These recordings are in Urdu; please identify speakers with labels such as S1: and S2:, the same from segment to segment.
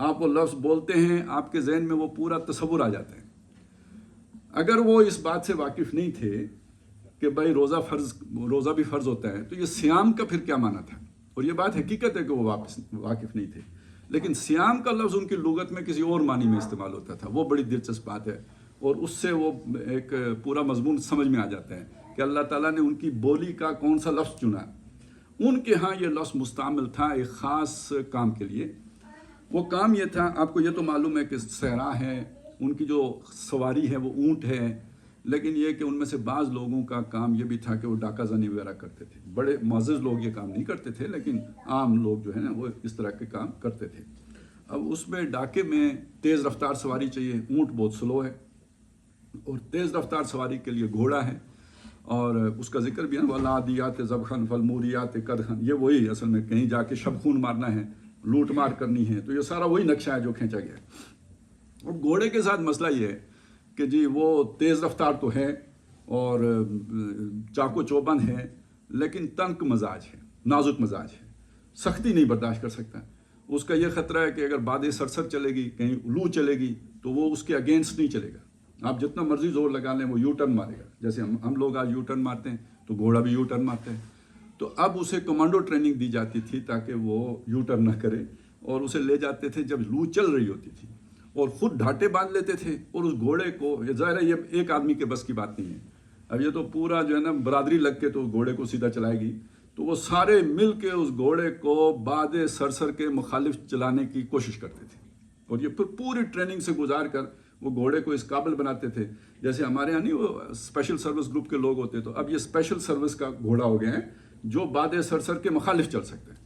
S1: آپ وہ لفظ بولتے ہیں، آپ کے ذہن میں وہ پورا تصور آ جاتا ہے۔ اگر وہ اس بات سے واقف نہیں تھے کہ بھائی روزہ بھی فرض ہوتا ہے، تو یہ سیام کا پھر کیا معنی تھا؟ اور یہ بات حقیقت ہے کہ وہ واقف نہیں تھے، لیکن سیام کا لفظ ان کی لغت میں کسی اور معنی میں استعمال ہوتا تھا۔ وہ بڑی دلچسپ بات ہے، اور اس سے وہ ایک پورا مضمون سمجھ میں آ جاتا ہے کہ اللہ تعالیٰ نے ان کی بولی کا کون سا لفظ چنا۔ ان کے ہاں یہ لفظ مستعمل تھا ایک خاص کام کے لیے۔ وہ کام یہ تھا، آپ کو یہ تو معلوم ہے کہ صحرا ہے، ان کی جو سواری ہے وہ اونٹ ہے، لیکن یہ کہ ان میں سے بعض لوگوں کا کام یہ بھی تھا کہ وہ ڈاکہ زنی وغیرہ کرتے تھے۔ بڑے معزز لوگ یہ کام نہیں کرتے تھے، لیکن عام لوگ جو ہے نا وہ اس طرح کے کام کرتے تھے۔ اب اس میں ڈاکے میں تیز رفتار سواری چاہیے، اونٹ بہت سلو ہے، اور تیز رفتار سواری کے لیے گھوڑا ہے، اور اس کا ذکر بھی ہے والعادیات ضبحا فالموریات قدحا، یہ وہی اصل میں کہیں جا کے شب خون مارنا ہے، لوٹ مار کرنی ہے، تو یہ سارا وہی نقشہ ہے جو کھینچا گیا ہے۔ اور گھوڑے کے ساتھ مسئلہ یہ ہے کہ جی وہ تیز رفتار تو ہے اور چاقو چوبند ہے، لیکن تنگ مزاج ہے، نازک مزاج ہے، سختی نہیں برداشت کر سکتا۔ اس کا یہ خطرہ ہے کہ اگر بادیں سرسر چلے گی، کہیں لو چلے گی، تو وہ اس کے اگینسٹ نہیں چلے گا۔ آپ جتنا مرضی زور لگا لیں وہ یو ٹرن مارے گا، جیسے ہم لوگ آج یو ٹرن مارتے ہیں تو گھوڑا بھی یو ٹرن مارتے ہیں۔ تو اب اسے کمانڈو ٹریننگ دی جاتی تھی تاکہ وہ یو ٹرن نہ کرے، اور اسے لے جاتے تھے جب لو چل رہی ہوتی تھی، اور خود ڈھاٹے باندھ لیتے تھے، اور اس گھوڑے کو، ظاہر ہے یہ ایک آدمی کے بس کی بات نہیں ہے، اب یہ تو پورا جو ہے نا برادری لگ کے تو گھوڑے کو سیدھا چلائے گی، تو وہ سارے مل کے اس گھوڑے کو باد سرسر کے مخالف چلانے کی کوشش کرتے تھے، اور یہ پھر پوری ٹریننگ سے گزار کر وہ گھوڑے کو اس قابل بناتے تھے۔ جیسے ہمارے یہاں نہیں وہ اسپیشل سروس گروپ کے لوگ ہوتے، تو اب یہ اسپیشل سروس کا گھوڑا ہو گیا ہے جو باد سرسر کے مخالف چل سکتے ہیں۔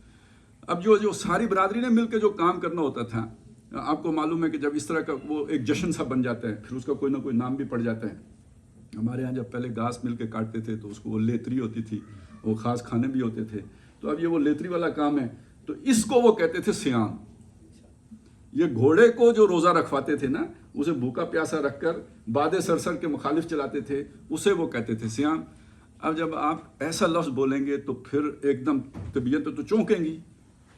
S1: اب جو ساری برادری نے مل کے جو کام کرنا ہوتا تھا، آپ کو معلوم ہے کہ جب اس طرح کا وہ ایک جشن سا بن جاتا ہے، پھر اس کا کوئی نہ کوئی نام بھی پڑ جاتا ہے۔ ہمارے ہاں جب پہلے گھاس مل کے کاٹتے تھے تو اس کو وہ لیتری ہوتی تھی، وہ خاص کھانے بھی ہوتے تھے، تو اب یہ وہ لیتری والا کام ہے، تو اس کو وہ کہتے تھے سیام۔ یہ گھوڑے کو جو روزہ رکھواتے تھے نا، اسے بھوکا پیاسا رکھ کر باد سرسر کے مخالف چلاتے تھے، اسے وہ کہتے تھے سیام۔ اب جب آپ ایسا لفظ بولیں گے تو پھر ایک دم طبیعت تو چونکیں گی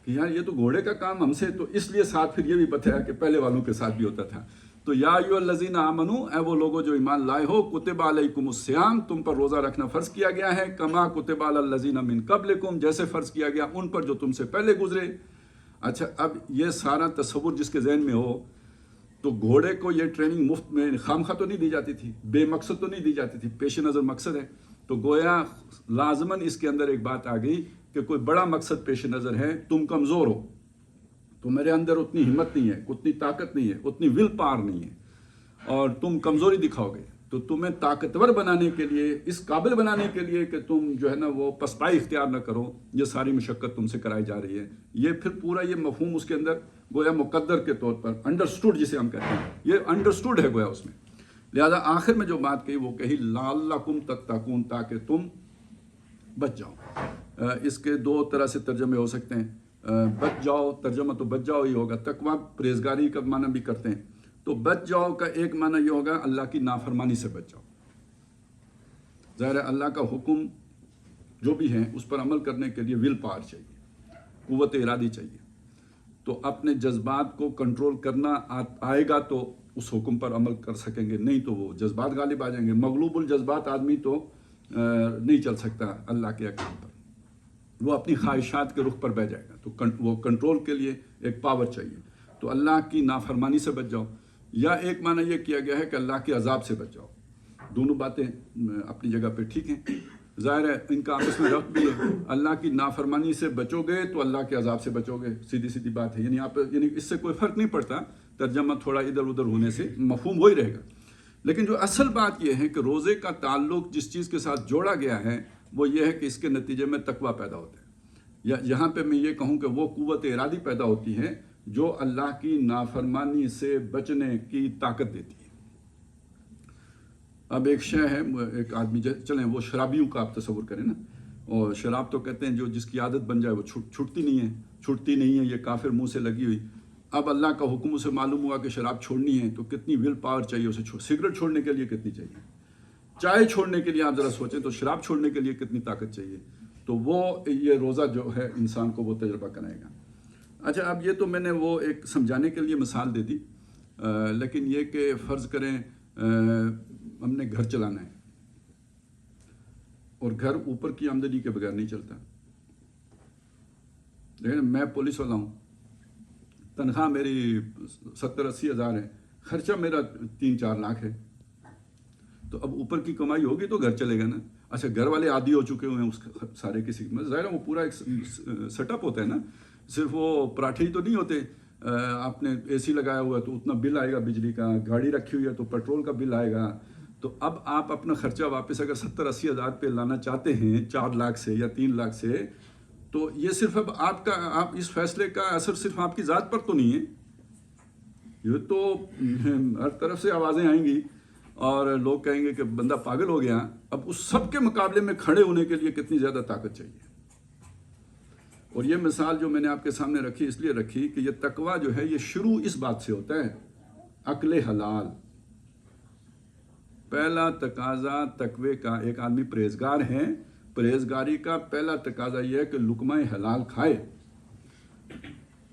S1: کہ یار یہ تو گھوڑے کا کام ہم سے، تو اس لیے ساتھ پھر یہ بھی بتایا کہ پہلے والوں کے ساتھ بھی ہوتا تھا۔ تو یا ایھا الذین آمنو، اے وہ لوگوں جو ایمان لائے ہو، کتب علیکم الصیام، تم پر روزہ رکھنا فرض کیا گیا ہے، کما کتب علی الذین من قبلکم، جیسے فرض کیا گیا ان پر جو تم سے پہلے گزرے۔ اچھا، اب یہ سارا تصور جس کے ذہن میں ہو، تو گھوڑے کو یہ ٹریننگ مفت میں خواہ تو نہیں دی جاتی تھی، بے مقصد تو نہیں دی جاتی تھی، پیش نظر مقصد ہے، تو گویا لازماً اس کے اندر ایک بات آ گئی کہ کوئی بڑا مقصد پیش نظر ہے، تم کمزور ہو، تو میرے اندر اتنی ہمت نہیں ہے، اتنی طاقت نہیں ہے، اتنی ول پاور نہیں ہے، اور تم کمزوری دکھاؤ گے، تو تمہیں طاقتور بنانے کے لیے، اس قابل بنانے کے لیے کہ تم جو ہے نا وہ پسپائی اختیار نہ کرو، یہ ساری مشقت تم سے کرائی جا رہی ہے۔ یہ پھر پورا یہ مفہوم اس کے اندر گویا مقدر کے طور پر انڈرسٹوڈ جسے ہم کہتے ہیں، یہ انڈرسٹوڈ ہے گویا اس میں۔ لہذا آخر میں جو بات کہی وہ کہی لعلکم تتقون، تاکہ تم بچ جاؤ۔ اس کے دو طرح سے ترجمے ہو سکتے ہیں، بچ جاؤ، ترجمہ تو بچ جاؤ ہی ہوگا، تقویٰ پرہیزگاری کا معنی بھی کرتے ہیں، تو بچ جاؤ کا ایک معنی یہ ہوگا اللہ کی نافرمانی سے بچ جاؤ۔ ظاہر ہے اللہ کا حکم جو بھی ہے اس پر عمل کرنے کے لیے ول پاور چاہیے، قوت ارادی چاہیے، تو اپنے جذبات کو کنٹرول کرنا آئے گا تو اس حکم پر عمل کر سکیں گے، نہیں تو وہ جذبات غالب آ جائیں گے۔ مغلوب الجذبات آدمی تو نہیں چل سکتا اللہ کے احکام پر، وہ اپنی خواہشات کے رخ پر بہ جائے گا، تو وہ کنٹرول کے لیے ایک پاور چاہیے، تو اللہ کی نافرمانی سے بچ جاؤ۔ یا ایک معنی یہ کیا گیا ہے کہ اللہ کے عذاب سے بچ جاؤ۔ دونوں باتیں اپنی جگہ پہ ٹھیک ہیں، ظاہر ہے ان کا آپس میں ربط بھی ہے، اللہ کی نافرمانی سے بچو گے تو اللہ کے عذاب سے بچو گے، سیدھی سیدھی بات ہے، یعنی اس سے کوئی فرق نہیں پڑتا، ترجمہ تھوڑا ادھر ادھر ہونے سے مفہوم وہی رہے گا۔ لیکن جو اصل بات یہ ہے کہ روزے کا تعلق جس چیز کے ساتھ جوڑا گیا ہے وہ یہ ہے کہ اس کے نتیجے میں تقویٰ پیدا ہوتا ہے، یا یہاں پہ میں یہ کہوں کہ وہ قوت ارادی پیدا ہوتی ہے جو اللہ کی نافرمانی سے بچنے کی طاقت دیتی ہے۔ اب ایک شے ہے، ایک آدمی چلیں وہ شرابیوں کا آپ تصور کریں نا، اور شراب تو کہتے ہیں جو جس کی عادت بن جائے وہ چھوٹتی نہیں ہے، یہ کافر منہ سے لگی ہوئی۔ اب اللہ کا حکم اسے معلوم ہوا کہ شراب چھوڑنی ہے تو کتنی ول پاور چاہیے اسے، سگریٹ چھوڑنے کے لیے کتنی چاہیے، چائے چھوڑنے کے لیے آپ ذرا سوچیں تو شراب چھوڑنے کے لیے کتنی طاقت چاہیے، تو وہ یہ روزہ جو ہے انسان کو وہ تجربہ کرائے گا۔ اچھا اب یہ تو میں نے وہ ایک سمجھانے کے لیے مثال دے دی، لیکن یہ کہ فرض کریں ہم نے گھر چلانا ہے اور گھر اوپر کی آمدنی کے بغیر نہیں چلتا. لیکن میں پولیس والا ہوں، تنخواہ میری 70-80 ہزار ہے، خرچہ میرا 3-4 لاکھ ہے، تو اب اوپر کی کمائی ہوگی تو گھر چلے گا نا. اچھا گھر والے عادی ہو چکے ہوئے ہیں اس سارے کسی ظاہر ہے وہ پورا ایک سیٹ اپ ہوتا ہے نا، صرف وہ پراٹھے ہی تو نہیں ہوتے. آپ نے اے سی لگایا ہوا ہے تو اتنا بل آئے گا بجلی کا، گاڑی رکھی ہوئی ہے تو پیٹرول کا بل آئے گا. تو اب آپ اپنا خرچہ واپس اگر 70-80 ہزار پہ لانا چاہتے ہیں 4 لاکھ سے یا 3 لاکھ سے، تو یہ صرف اب آپ اس فیصلے کا اثر صرف آپ کی ذات پر تو نہیں ہے، یہ تو ہر طرف سے آوازیں آئیں گی اور لوگ کہیں گے کہ بندہ پاگل ہو گیا. اب اس سب کے مقابلے میں کھڑے ہونے کے لیے کتنی زیادہ طاقت چاہیے. اور یہ مثال جو میں نے آپ کے سامنے رکھی اس لیے رکھی کہ یہ تقویٰ جو ہے یہ شروع اس بات سے ہوتا ہے، عقل حلال. پہلا تقاضا تقوی کا، ایک آدمی پرہیزگار ہے، پرہیزگاری کا پہلا تقاضا یہ ہے کہ لقمہ حلال کھائے.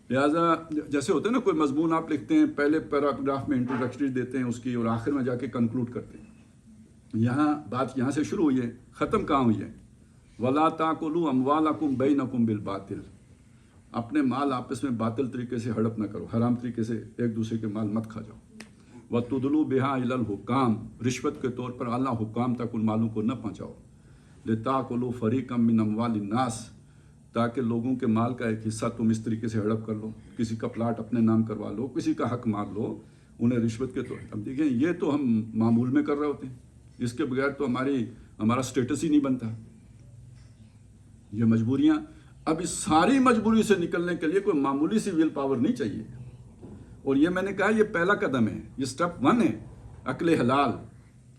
S1: لہٰذا جیسے ہوتا ہے نا کوئی مضمون آپ لکھتے ہیں، پہلے پیراگراف میں انٹروڈکٹری دیتے ہیں اس کی اور آخر میں جا کے کنکلوڈ کرتے ہیں. یہاں بات یہاں سے شروع ہوئی ہے، ختم کہاں ہوئی ہے؟ وَلَا تَأْكُلُوا أَمْوَالَكُمْ بَيْنَكُمْ بِالْبَاطِلِ. اپنے مال آپس میں باطل طریقے سے ہڑپ نہ کرو، حرام طریقے سے ایک دوسرے کے مال مت کھا جاؤ. وَتُدْلُوا بِهَا إِلَى الْحُكَّامِ. رشوت کے طور پر اعلیٰ حکام تک ان مالوں کو نہ پہنچاؤ. لِتَأْكُلُوا فَرِيقًا مِّنْ أَمْوَالِ النَّاسِ. تاکہ لوگوں کے مال کا ایک حصہ تم اس طریقے سے ہڑپ کر لو، کسی کا پلاٹ اپنے نام کروا لو، کسی کا حق مار لو، انہیں رشوت کے طور. اب دیکھیں یہ تو ہم معمول میں کر رہے ہوتے ہیں، اس کے بغیر تو ہمارا سٹیٹس ہی نہیں بنتا. یہ مجبوریاں، اب اس ساری مجبوری سے نکلنے کے لیے کوئی معمولی سی ویل پاور نہیں چاہیے. اور یہ میں نے کہا یہ پہلا قدم ہے، یہ سٹیپ 1 ہے، عقل حلال.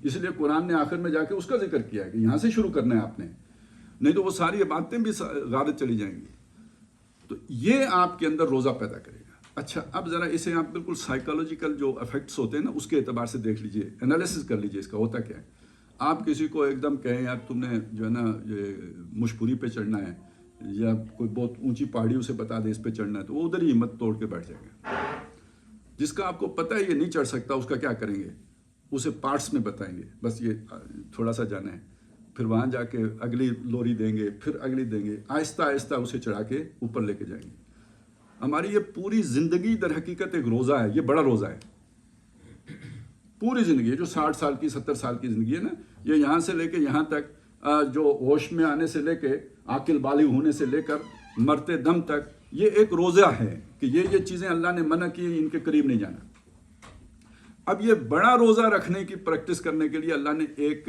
S1: اس لیے قرآن نے آخر میں جا کے اس کا ذکر کیا ہے کہ یہاں سے شروع کرنا ہے آپ نے، نہیں تو وہ ساری باتیں بھی غارت چلی جائیں گی. تو یہ آپ کے اندر روزہ پیدا کرے گا. اچھا اب ذرا اسے آپ بالکل سائیکالوجیکل جو افیکٹس ہوتے ہیں نا اس کے اعتبار سے دیکھ لیجئے، انالیسس کر لیجئے اس کا ہوتا کیا ہے. آپ کسی کو ایک دم کہیں یار تم نے جو ہے نا یہ مشپوری پہ چڑھنا ہے، یا کوئی بہت اونچی پہاڑی اسے بتا دے اس پہ چڑھنا ہے، تو وہ ادھر ہی ہمت توڑ کے بیٹھ جائے گا. جس کا آپ کو پتہ ہے یہ نہیں چڑھ سکتا اس کا کیا کریں گے؟ اسے پارٹس میں بتائیں گے، بس یہ تھوڑا سا جانا ہے، پھر وہاں جا کے اگلی لوری دیں گے، پھر اگلی دیں گے، آہستہ آہستہ اسے چڑھا کے اوپر لے کے جائیں گے. ہماری یہ پوری زندگی در حقیقت ایک روزہ ہے، یہ بڑا روزہ ہے. پوری زندگی جو 60 سال کی 70 سال کی زندگی ہے نا، یہ یہاں سے لے کے یہاں تک، جو ہوش میں آنے سے لے کے عاقل بالغ ہونے سے لے کر مرتے دم تک، یہ ایک روزہ ہے کہ یہ چیزیں اللہ نے منع کی، ان کے قریب نہیں جانا. اب یہ بڑا روزہ رکھنے کی پریکٹس کرنے کے لیے اللہ نے ایک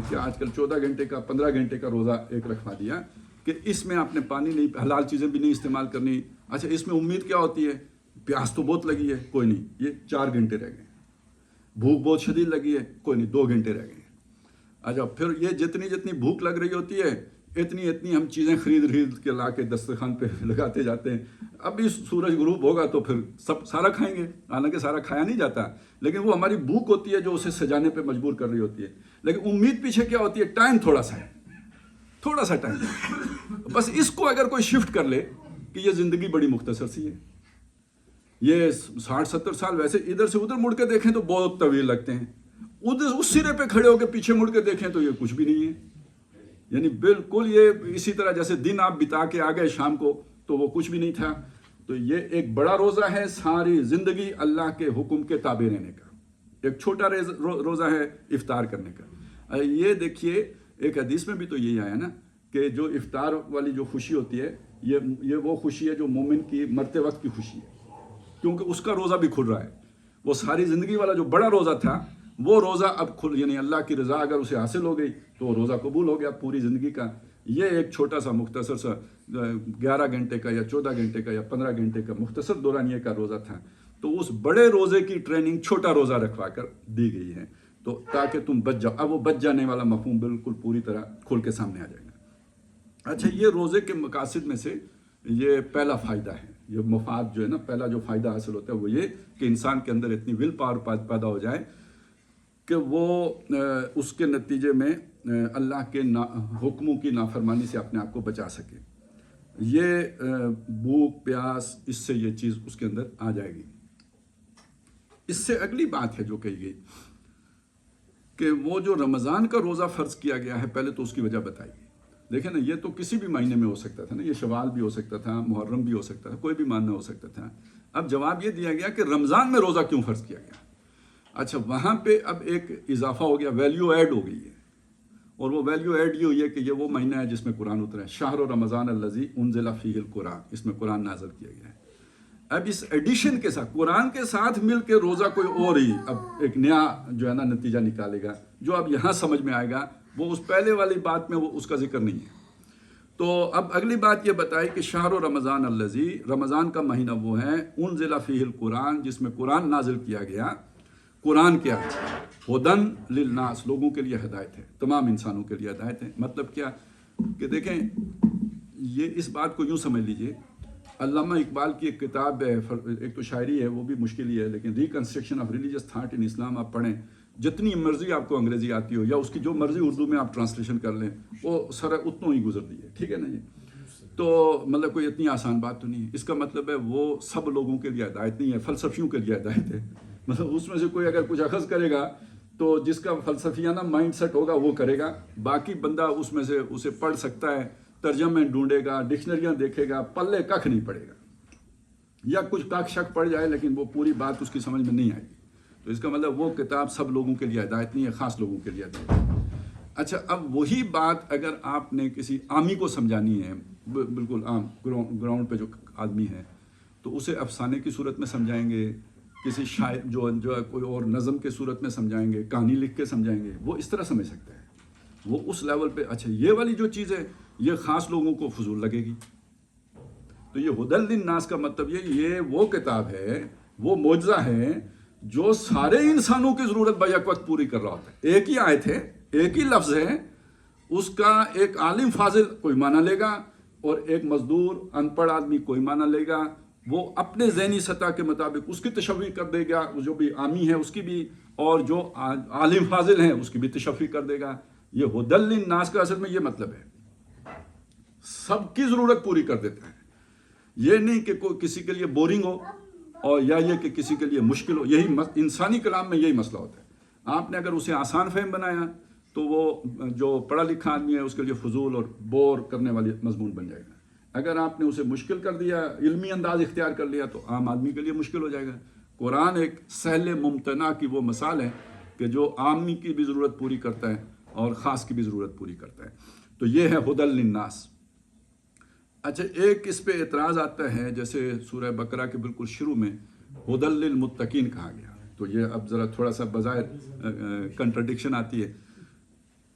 S1: کہ آج کل 14 گھنٹے کا 15 گھنٹے کا روزہ ایک رکھوا دیا کہ اس میں آپ نے پانی نہیں، حلال چیزیں بھی نہیں استعمال کرنی. اچھا اس میں امید کیا ہوتی ہے؟ پیاس تو بہت لگی ہے، کوئی نہیں، یہ 4 گھنٹے رہ گئے. بھوک بہت شدید لگی ہے، کوئی نہیں، 2 گھنٹے رہ گئے. اچھا پھر یہ جتنی بھوک لگ رہی ہوتی ہے اتنی ہم چیزیں خرید کے لا کے دسترخوان پہ لگاتے جاتے ہیں. اب اس سورج غروب ہوگا تو پھر سارا کھائیں گے، حالانکہ سارا کھایا نہیں جاتا، لیکن وہ ہماری بھوک ہوتی ہے جو اسے سجانے پہ مجبور کر رہی ہوتی ہے. لیکن امید پیچھے کیا ہوتی ہے؟ ٹائم تھوڑا سا ٹائم. بس اس کو اگر کوئی شفٹ کر لے کہ یہ زندگی بڑی مختصر سی ہے، یہ 60-70 سال ویسے ادھر سے ادھر مڑ کے دیکھیں تو بہت طویل لگتے ہیں، ادھر اس سرے پہ کھڑے ہو کے پیچھے مڑ کے دیکھیں تو یہ کچھ بھی نہیں ہے. یعنی بالکل یہ اسی طرح جیسے دن آپ بتا کے آ گئے شام کو تو وہ کچھ بھی نہیں تھا. تو یہ ایک بڑا روزہ ہے، ساری زندگی اللہ کے حکم کے تابع رہنے کا. ایک چھوٹا روزہ ہے افطار کرنے کا. یہ دیکھیے ایک حدیث میں بھی تو یہی آیا نا کہ جو افطار والی جو خوشی ہوتی ہے یہ وہ خوشی ہے جو مومن کی مرتے وقت کی خوشی ہے، کیونکہ اس کا روزہ بھی کھل رہا ہے. وہ ساری زندگی والا جو بڑا روزہ تھا وہ روزہ اب یعنی اللہ کی رضا اگر اسے حاصل ہو گئی تو وہ روزہ قبول ہو گیا پوری زندگی کا. یہ ایک چھوٹا سا مختصر سا 11 گھنٹے کا یا 14 گھنٹے کا یا 15 گھنٹے کا مختصر دورانیے کا روزہ تھا. تو اس بڑے روزے کی ٹریننگ چھوٹا روزہ رکھوا کر دی گئی ہے تو تاکہ تم بچ جاؤ. اب وہ بچ جانے والا مفہوم بالکل پوری طرح کھل کے سامنے آ جائے گا. اچھا یہ روزے کے مقاصد میں سے یہ پہلا فائدہ ہے، یہ مفاد جو ہے نا، پہلا جو فائدہ حاصل ہوتا ہے وہ یہ کہ انسان کے اندر اتنی ول پاور پیدا ہو جائے کہ وہ اس کے نتیجے میں اللہ کے حکموں کی نافرمانی سے اپنے آپ کو بچا سکے. یہ بھوک پیاس اس سے یہ چیز اس کے اندر آ جائے گی۔ اس سے اگلی بات ہے جو کہی گئی کہ وہ جو رمضان کا روزہ فرض کیا گیا ہے، پہلے تو اس کی وجہ بتائی گئی۔ دیکھیں نا، یہ تو کسی بھی مہینے میں ہو سکتا تھا نا، یہ شوال بھی ہو سکتا تھا، محرم بھی ہو سکتا تھا، کوئی بھی مہینہ ہو سکتا تھا۔ اب جواب یہ دیا گیا کہ رمضان میں روزہ کیوں فرض کیا گیا۔ اچھا، وہاں پہ اب ایک اضافہ ہو گیا، ویلیو ایڈ ہو گئی ہے، اور وہ ویلیو ایڈ یہ ہوئی ہے کہ یہ وہ مہینہ ہے جس میں قرآن اترا ہے، شہر رمضان الذی انزل فیہ القرآن، اس میں قرآن نازل کیا گیا ہے۔ اب اس ایڈیشن کے ساتھ، قرآن کے ساتھ مل کے روزہ کوئی اور ہی اب ایک نیا جو ہے نا نتیجہ نکالے گا، جو اب یہاں سمجھ میں آئے گا، وہ اس پہلے والی بات میں وہ اس کا ذکر نہیں ہے۔ تو اب اگلی بات یہ بتائی کہ شہر رمضان الذی، رمضان کا مہینہ وہ ہے، انزل فیہ القرآن، جس میں قرآن نازل کیا گیا۔ قرآن کیا ہے؟ ہدن للناس، لوگوں کے لیے ہدایت ہے، تمام انسانوں کے لیے ہدایت ہے۔ مطلب کیا کہ دیکھیں، یہ اس بات کو یوں سمجھ لیجئے، علامہ اقبال کی ایک کتاب ہے، ایک تو شاعری ہے، وہ بھی مشکل ہی ہے، لیکن reconstruction of religious thought in Islam آپ پڑھیں، جتنی مرضی آپ کو انگریزی آتی ہو یا اس کی جو مرضی اردو میں آپ ٹرانسلیشن کر لیں، وہ سر اتنوں ہی گزرتی ہے، ٹھیک ہے نا جی؟ تو مطلب کوئی اتنی آسان بات تو نہیں ہے۔ اس کا مطلب ہے وہ سب لوگوں کے لیے ہدایت نہیں ہے، فلسفیوں کے لیے ہدایت ہے۔ مطلب اس میں سے کوئی اگر کچھ اخذ کرے گا تو جس کا فلسفیانہ مائنڈ سیٹ ہوگا وہ کرے گا، باقی بندہ اس میں سے اسے پڑھ سکتا ہے، ترجمے ڈھونڈے گا، ڈکشنریاں دیکھے گا، پلے ککھ نہیں پڑے گا، یا کچھ کاک شک پڑ جائے لیکن وہ پوری بات اس کی سمجھ میں نہیں آئے گی۔ تو اس کا مطلب وہ کتاب سب لوگوں کے لیے ہدایت نہیں ہے، خاص لوگوں کے لیے ہدایت ہے۔ اچھا، اب وہی بات اگر آپ نے کسی عامی کو سمجھانی ہے، بالکل عام گراؤنڈ پہ جو آدمی ہے، تو اسے افسانے کی صورت میں سمجھائیں گے، کسی شاعر جو ہے کوئی اور نظم کے صورت میں سمجھائیں گے، کہانی لکھ کے سمجھائیں گے، وہ اس طرح سمجھ سکتا ہے، وہ اس لیول پہ۔ اچھا، یہ والی جو چیز ہے یہ خاص لوگوں کو فضول لگے گی۔ تو یہ ہدی للناس کا مطلب یہ وہ کتاب ہے، وہ معجزہ ہے جو سارے انسانوں کی ضرورت بیک وقت پوری کر رہا ہوتا ہے۔ ایک ہی آیت ہے، ایک ہی لفظ ہے، اس کا ایک عالم فاضل کوئی معنی لے گا اور ایک مزدور ان پڑھ آدمی کوئی معنی لے گا، وہ اپنے ذہنی سطح کے مطابق اس کی تشریح کر دے گا، جو بھی عامی ہے اس کی بھی، اور جو عالم فاضل ہیں اس کی بھی تشریح کر دے گا۔ یہ ہدی للناس کا اصل میں یہ مطلب ہے، سب کی ضرورت پوری کر دیتا ہے۔ یہ نہیں کہ کوئی کسی کے لیے بورنگ ہو، اور یا یہ کہ کسی کے لیے مشکل ہو۔ یہی انسانی کلام میں یہی مسئلہ ہوتا ہے۔ آپ نے اگر اسے آسان فہم بنایا تو وہ جو پڑھا لکھا آدمی ہے اس کے لیے فضول اور بور کرنے والی مضمون بن جائے گا۔ اگر آپ نے اسے مشکل کر دیا، علمی انداز اختیار کر لیا، تو عام آدمی کے لیے مشکل ہو جائے گا۔ قرآن ایک سہل ممتنع کی وہ مثال ہے کہ جو عامی کی بھی ضرورت پوری کرتا ہے اور خاص کی بھی ضرورت پوری کرتا ہے۔ تو یہ ہے ہدی للناس۔ اچھا، ایک اس پہ اعتراض آتا ہے، جیسے سورہ بقرہ کے بالکل شروع میں ہدی للمتقین کہا گیا، تو یہ اب ذرا تھوڑا سا بظاہر کنٹرڈکشن آتی ہے۔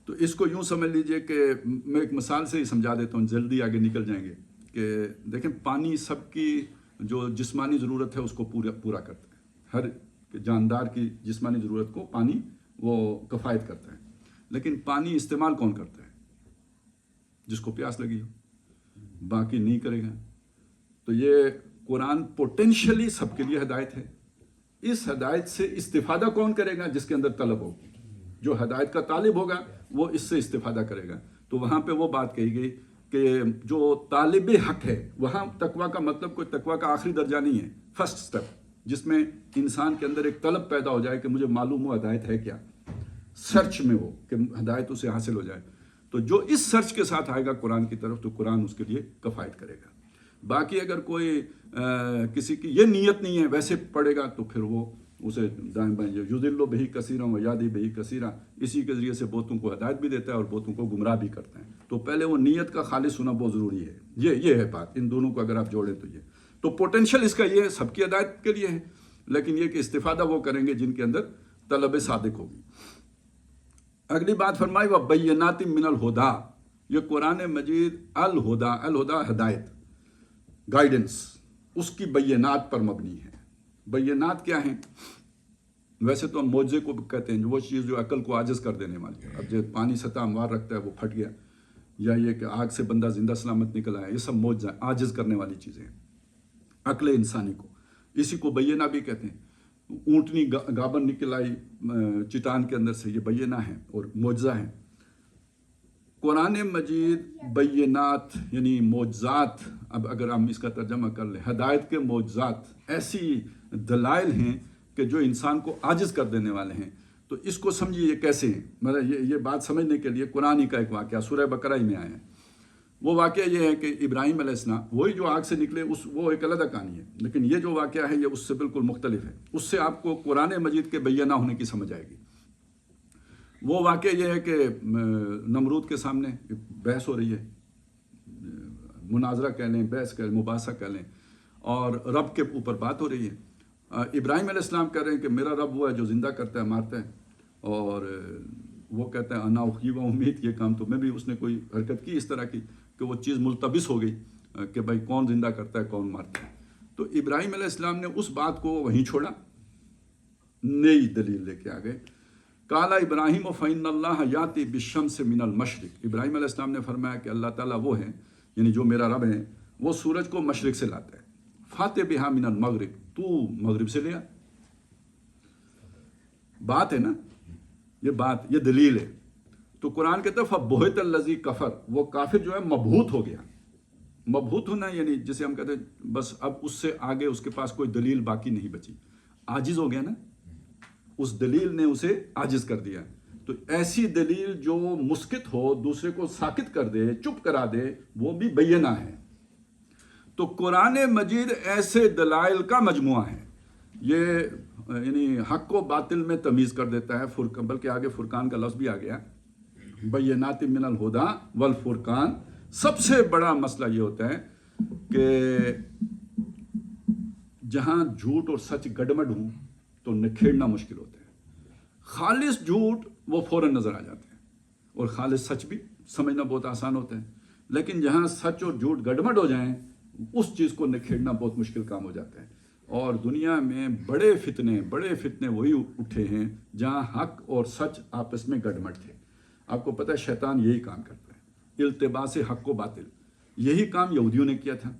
S1: تو اس کو یوں سمجھ لیجئے کہ میں ایک مثال سے ہی سمجھا دیتا ہوں، جلدی آگے نکل جائیں گے، کہ دیکھیں پانی سب کی جو جسمانی ضرورت ہے اس کو پورا کرتا ہے، ہر جاندار کی جسمانی ضرورت کو پانی وہ کفایت کرتا ہے، لیکن پانی استعمال کون کرتا ہے؟ جس کو پیاس لگی ہو، باقی نہیں کرے گا۔ تو یہ قرآن پوٹینشلی سب کے لیے ہدایت ہے۔ اس ہدایت سے استفادہ کون کرے گا؟ جس کے اندر طلب ہوگی، جو ہدایت کا طالب ہوگا وہ اس سے استفادہ کرے گا۔ تو وہاں پہ وہ بات کہی گئی کہ جو طالب حق ہے، وہاں تقویٰ کا مطلب کوئی تقویٰ کا آخری درجہ نہیں ہے، فرسٹ سٹیپ، جس میں انسان کے اندر ایک طلب پیدا ہو جائے کہ مجھے معلوم ہو ہدایت ہے کیا، سرچ میں ہو کہ ہدایت اسے حاصل ہو جائے۔ تو جو اس سرچ کے ساتھ آئے گا قرآن کی طرف، تو قرآن اس کے لیے کفایت کرے گا۔ باقی اگر کوئی کسی کی یہ نیت نہیں ہے، ویسے پڑھے گا، تو پھر وہ اسے دائیں بائیں یضل بہ کثیرا و یہدی بہ کثیرا، اسی کے ذریعے سے بہتوں کو ہدایت بھی دیتا ہے اور بہتوں کو گمراہ بھی کرتا ہے۔ تو پہلے وہ نیت کا خالص ہونا بہت ضروری ہے۔ یہ ہے بات، ان دونوں کو اگر آپ جوڑیں تو یہ تو پوٹینشیل اس کا یہ ہے، سب کی ہدایت کے لیے ہے، لیکن یہ کہ استفادہ وہ کریں گے جن کے اندر طلب صادق ہوگی۔ اگلی بات فرمائی وَبَيِّنَاتٍ مِّنَ الْهُدَىٰ، یہ قرآن مجید الہدا ہدایت، گائیڈنس، اس کی بینات پر مبنی ہے۔ بینات کیا ہیں؟ ویسے تو ہم معجزے کو کہتے ہیں، وہ چیز جو عقل کو عاجز کر دینے والی ہے۔ اب جو پانی سطح ہموار رکھتا ہے وہ پھٹ گیا، یا یہ کہ آگ سے بندہ زندہ سلامت نکل آیا، یہ سب معجزہ، عاجز کرنے والی چیزیں ہیں عقل انسانی کو۔ اسی کو بینہ بھی کہتے ہیں۔ اونٹنی گابن نکل آئی چٹان کے اندر سے، یہ بینہ ہے اور معجزہ ہے۔ قرآن مجید بینات یعنی معجزات، اب اگر ہم اس کا ترجمہ کر لیں ہدایت کے معجزات، ایسی دلائل ہیں کہ جو انسان کو عاجز کر دینے والے ہیں. تو اس کو سمجھیے یہ کیسے ہیں. مطلب یہ بات سمجھنے کے لیے قرآن ہی کا ایک واقعہ سورہ بقرہ ہی میں آیا ہے. وہ واقعہ یہ ہے کہ ابراہیم علیہ السلام وہی جو آگ سے نکلے وہ ایک علیحدہ کہانی ہے، لیکن یہ جو واقعہ ہے یہ اس سے بالکل مختلف ہے. اس سے آپ کو قرآن مجید کے بینہ ہونے کی سمجھ آئے گی. وہ واقعہ یہ ہے کہ نمرود کے سامنے بحث ہو رہی ہے، مناظرہ کہہ لیں، بحث کہہ لیں، مباحثہ کہہ لیں، اور رب کے اوپر بات ہو رہی ہے. ابراہیم علیہ السلام کہہ رہے ہیں کہ میرا رب وہ ہے جو زندہ کرتا ہے مارتا ہے، اور وہ کہتا ہے انا اخی و امید. یہ کام تو میں بھی اس نے کوئی حرکت کی اس طرح کی کہ وہ چیز ملتبس ہو گئی کہ بھائی کون زندہ کرتا ہے کون مارتا ہے. تو ابراہیم علیہ السلام نے اس بات کو وہیں چھوڑا، نئی دلیل لے کے آ گئے. قال ابراہیم فإن اللہ یاتی بالشمس من المشرق. ابراہیم علیہ السلام نے فرمایا کہ اللہ تعالیٰ وہ ہے، یعنی جو میرا رب ہے، وہ سورج کو مشرق سے لاتا ہے. فاتح بہا من المغرب، تو مغرب سے لیا. بات ہے نا، یہ دلیل ہے. تو قرآن کہتا ہے فبہت الذی کفر، وہ کافر جو ہے مبہوت ہو گیا. مبہوت ہونا یعنی جسے ہم کہتے ہیں بس اب اس سے آگے اس کے پاس کوئی دلیل باقی نہیں بچی، عاجز ہو گیا نا، اس دلیل نے اسے عاجز کر دیا. تو ایسی دلیل جو مسکت ہو، دوسرے کو ساکت کر دے، چپ کرا دے، وہ بھی بینہ ہے. تو قرآن مجید ایسے دلائل کا مجموعہ ہے. یہ یعنی حق و باطل میں تمیز کر دیتا ہے. بلکہ آگے فرقان کا لفظ بھی آ گیا، بینات من الہدی والفرقان. سب سے بڑا مسئلہ یہ ہوتا ہے کہ جہاں جھوٹ اور سچ گڈمڈ ہوں تو نکھیڑنا مشکل ہوتا ہے. خالص جھوٹ وہ فوراً نظر آ جاتے ہیں، اور خالص سچ بھی سمجھنا بہت آسان ہوتا ہے. لیکن جہاں سچ اور جھوٹ گڈمڈ ہو جائیں اس چیز کو نکھیڑنا بہت مشکل کام ہو جاتا ہے. اور دنیا میں بڑے فتنے وہی اٹھے ہیں جہاں حق اور سچ آپس میں گڈمڈ تھے. آپ کو پتہ ہے شیطان یہی کام کرتا ہے، التباس حق و باطل. یہی کام یہودیوں نے کیا تھا،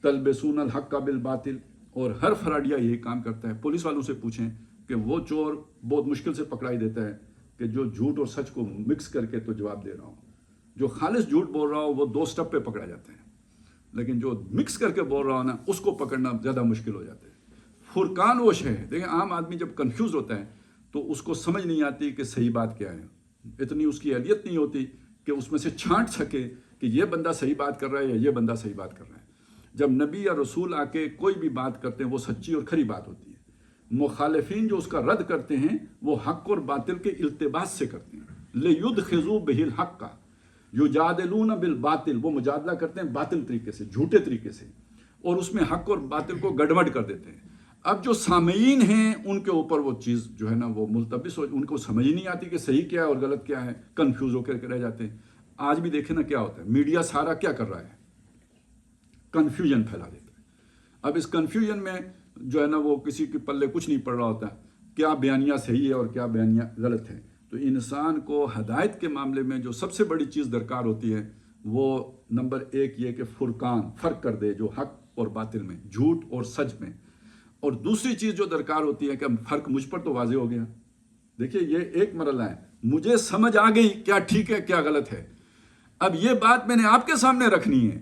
S1: تلبسون الحق بالباطل. اور ہر فراڈیا یہی کام کرتا ہے. پولیس والوں سے پوچھیں کہ وہ چور بہت مشکل سے پکڑائی دیتا ہے کہ جو جھوٹ اور سچ کو مکس کر کے تو جواب دے رہا ہوں. جو خالص جھوٹ بول رہا ہو وہ 2 سٹیپ پہ پکڑا جاتا ہے، لیکن جو مکس کر کے بول رہا ہو نا اس کو پکڑنا زیادہ مشکل ہو جاتا ہے. فرقان وہ شے ہے. دیکھیں عام آدمی جب کنفیوز ہوتا ہے تو اس کو سمجھ نہیں آتی کہ صحیح بات کیا ہے. اتنی اس کی اہلیت نہیں ہوتی کہ اس میں سے چھانٹ سکے کہ یہ بندہ صحیح بات کر رہا ہے یا یہ بندہ صحیح بات کر رہا ہے. جب نبی یا رسول آ کے کوئی بھی بات کرتے ہیں وہ سچی اور کھری بات ہوتی ہے. مخالفین جو اس کا رد کرتے ہیں وہ حق اور باطل کے التباس سے کرتے ہیں. لِيُدْخِضُوا بِهِ الْحَقَّ یجادلون بالباطل. وہ مجادلہ کرتے ہیں باطل طریقے سے، جھوٹے طریقے سے، اور اس میں حق اور باطل کو گڑبڑ کر دیتے ہیں. اب جو سامعین ہیں ان کے اوپر وہ چیز جو ہے نا وہ ملتبس ہو، ان کو سمجھ ہی نہیں آتی کہ صحیح کیا ہے اور غلط کیا ہے، کنفیوز ہو کر رہ جاتے ہیں. آج بھی دیکھیں نا کیا ہوتا ہے، میڈیا سارا کیا کر رہا ہے، کنفیوژن پھیلا دیتا ہے. اب اس کنفیوژن میں جو ہے نا وہ کسی کے پلے کچھ نہیں پڑ رہا ہوتا کیا بیانیہ صحیح ہے اور کیا بیانیہ غلط ہے. تو انسان کو ہدایت کے معاملے میں جو سب سے بڑی چیز درکار ہوتی ہے وہ نمبر 1 یہ کہ فرقان، فرق کر دے جو حق اور باطل میں، جھوٹ اور سچ میں. اور دوسری چیز جو درکار ہوتی ہے کہ فرق مجھ پر تو واضح ہو گیا. دیکھیے یہ ایک مرحلہ ہے، مجھے سمجھ آ گئی کیا ٹھیک ہے کیا غلط ہے. اب یہ بات میں نے آپ کے سامنے رکھنی ہے.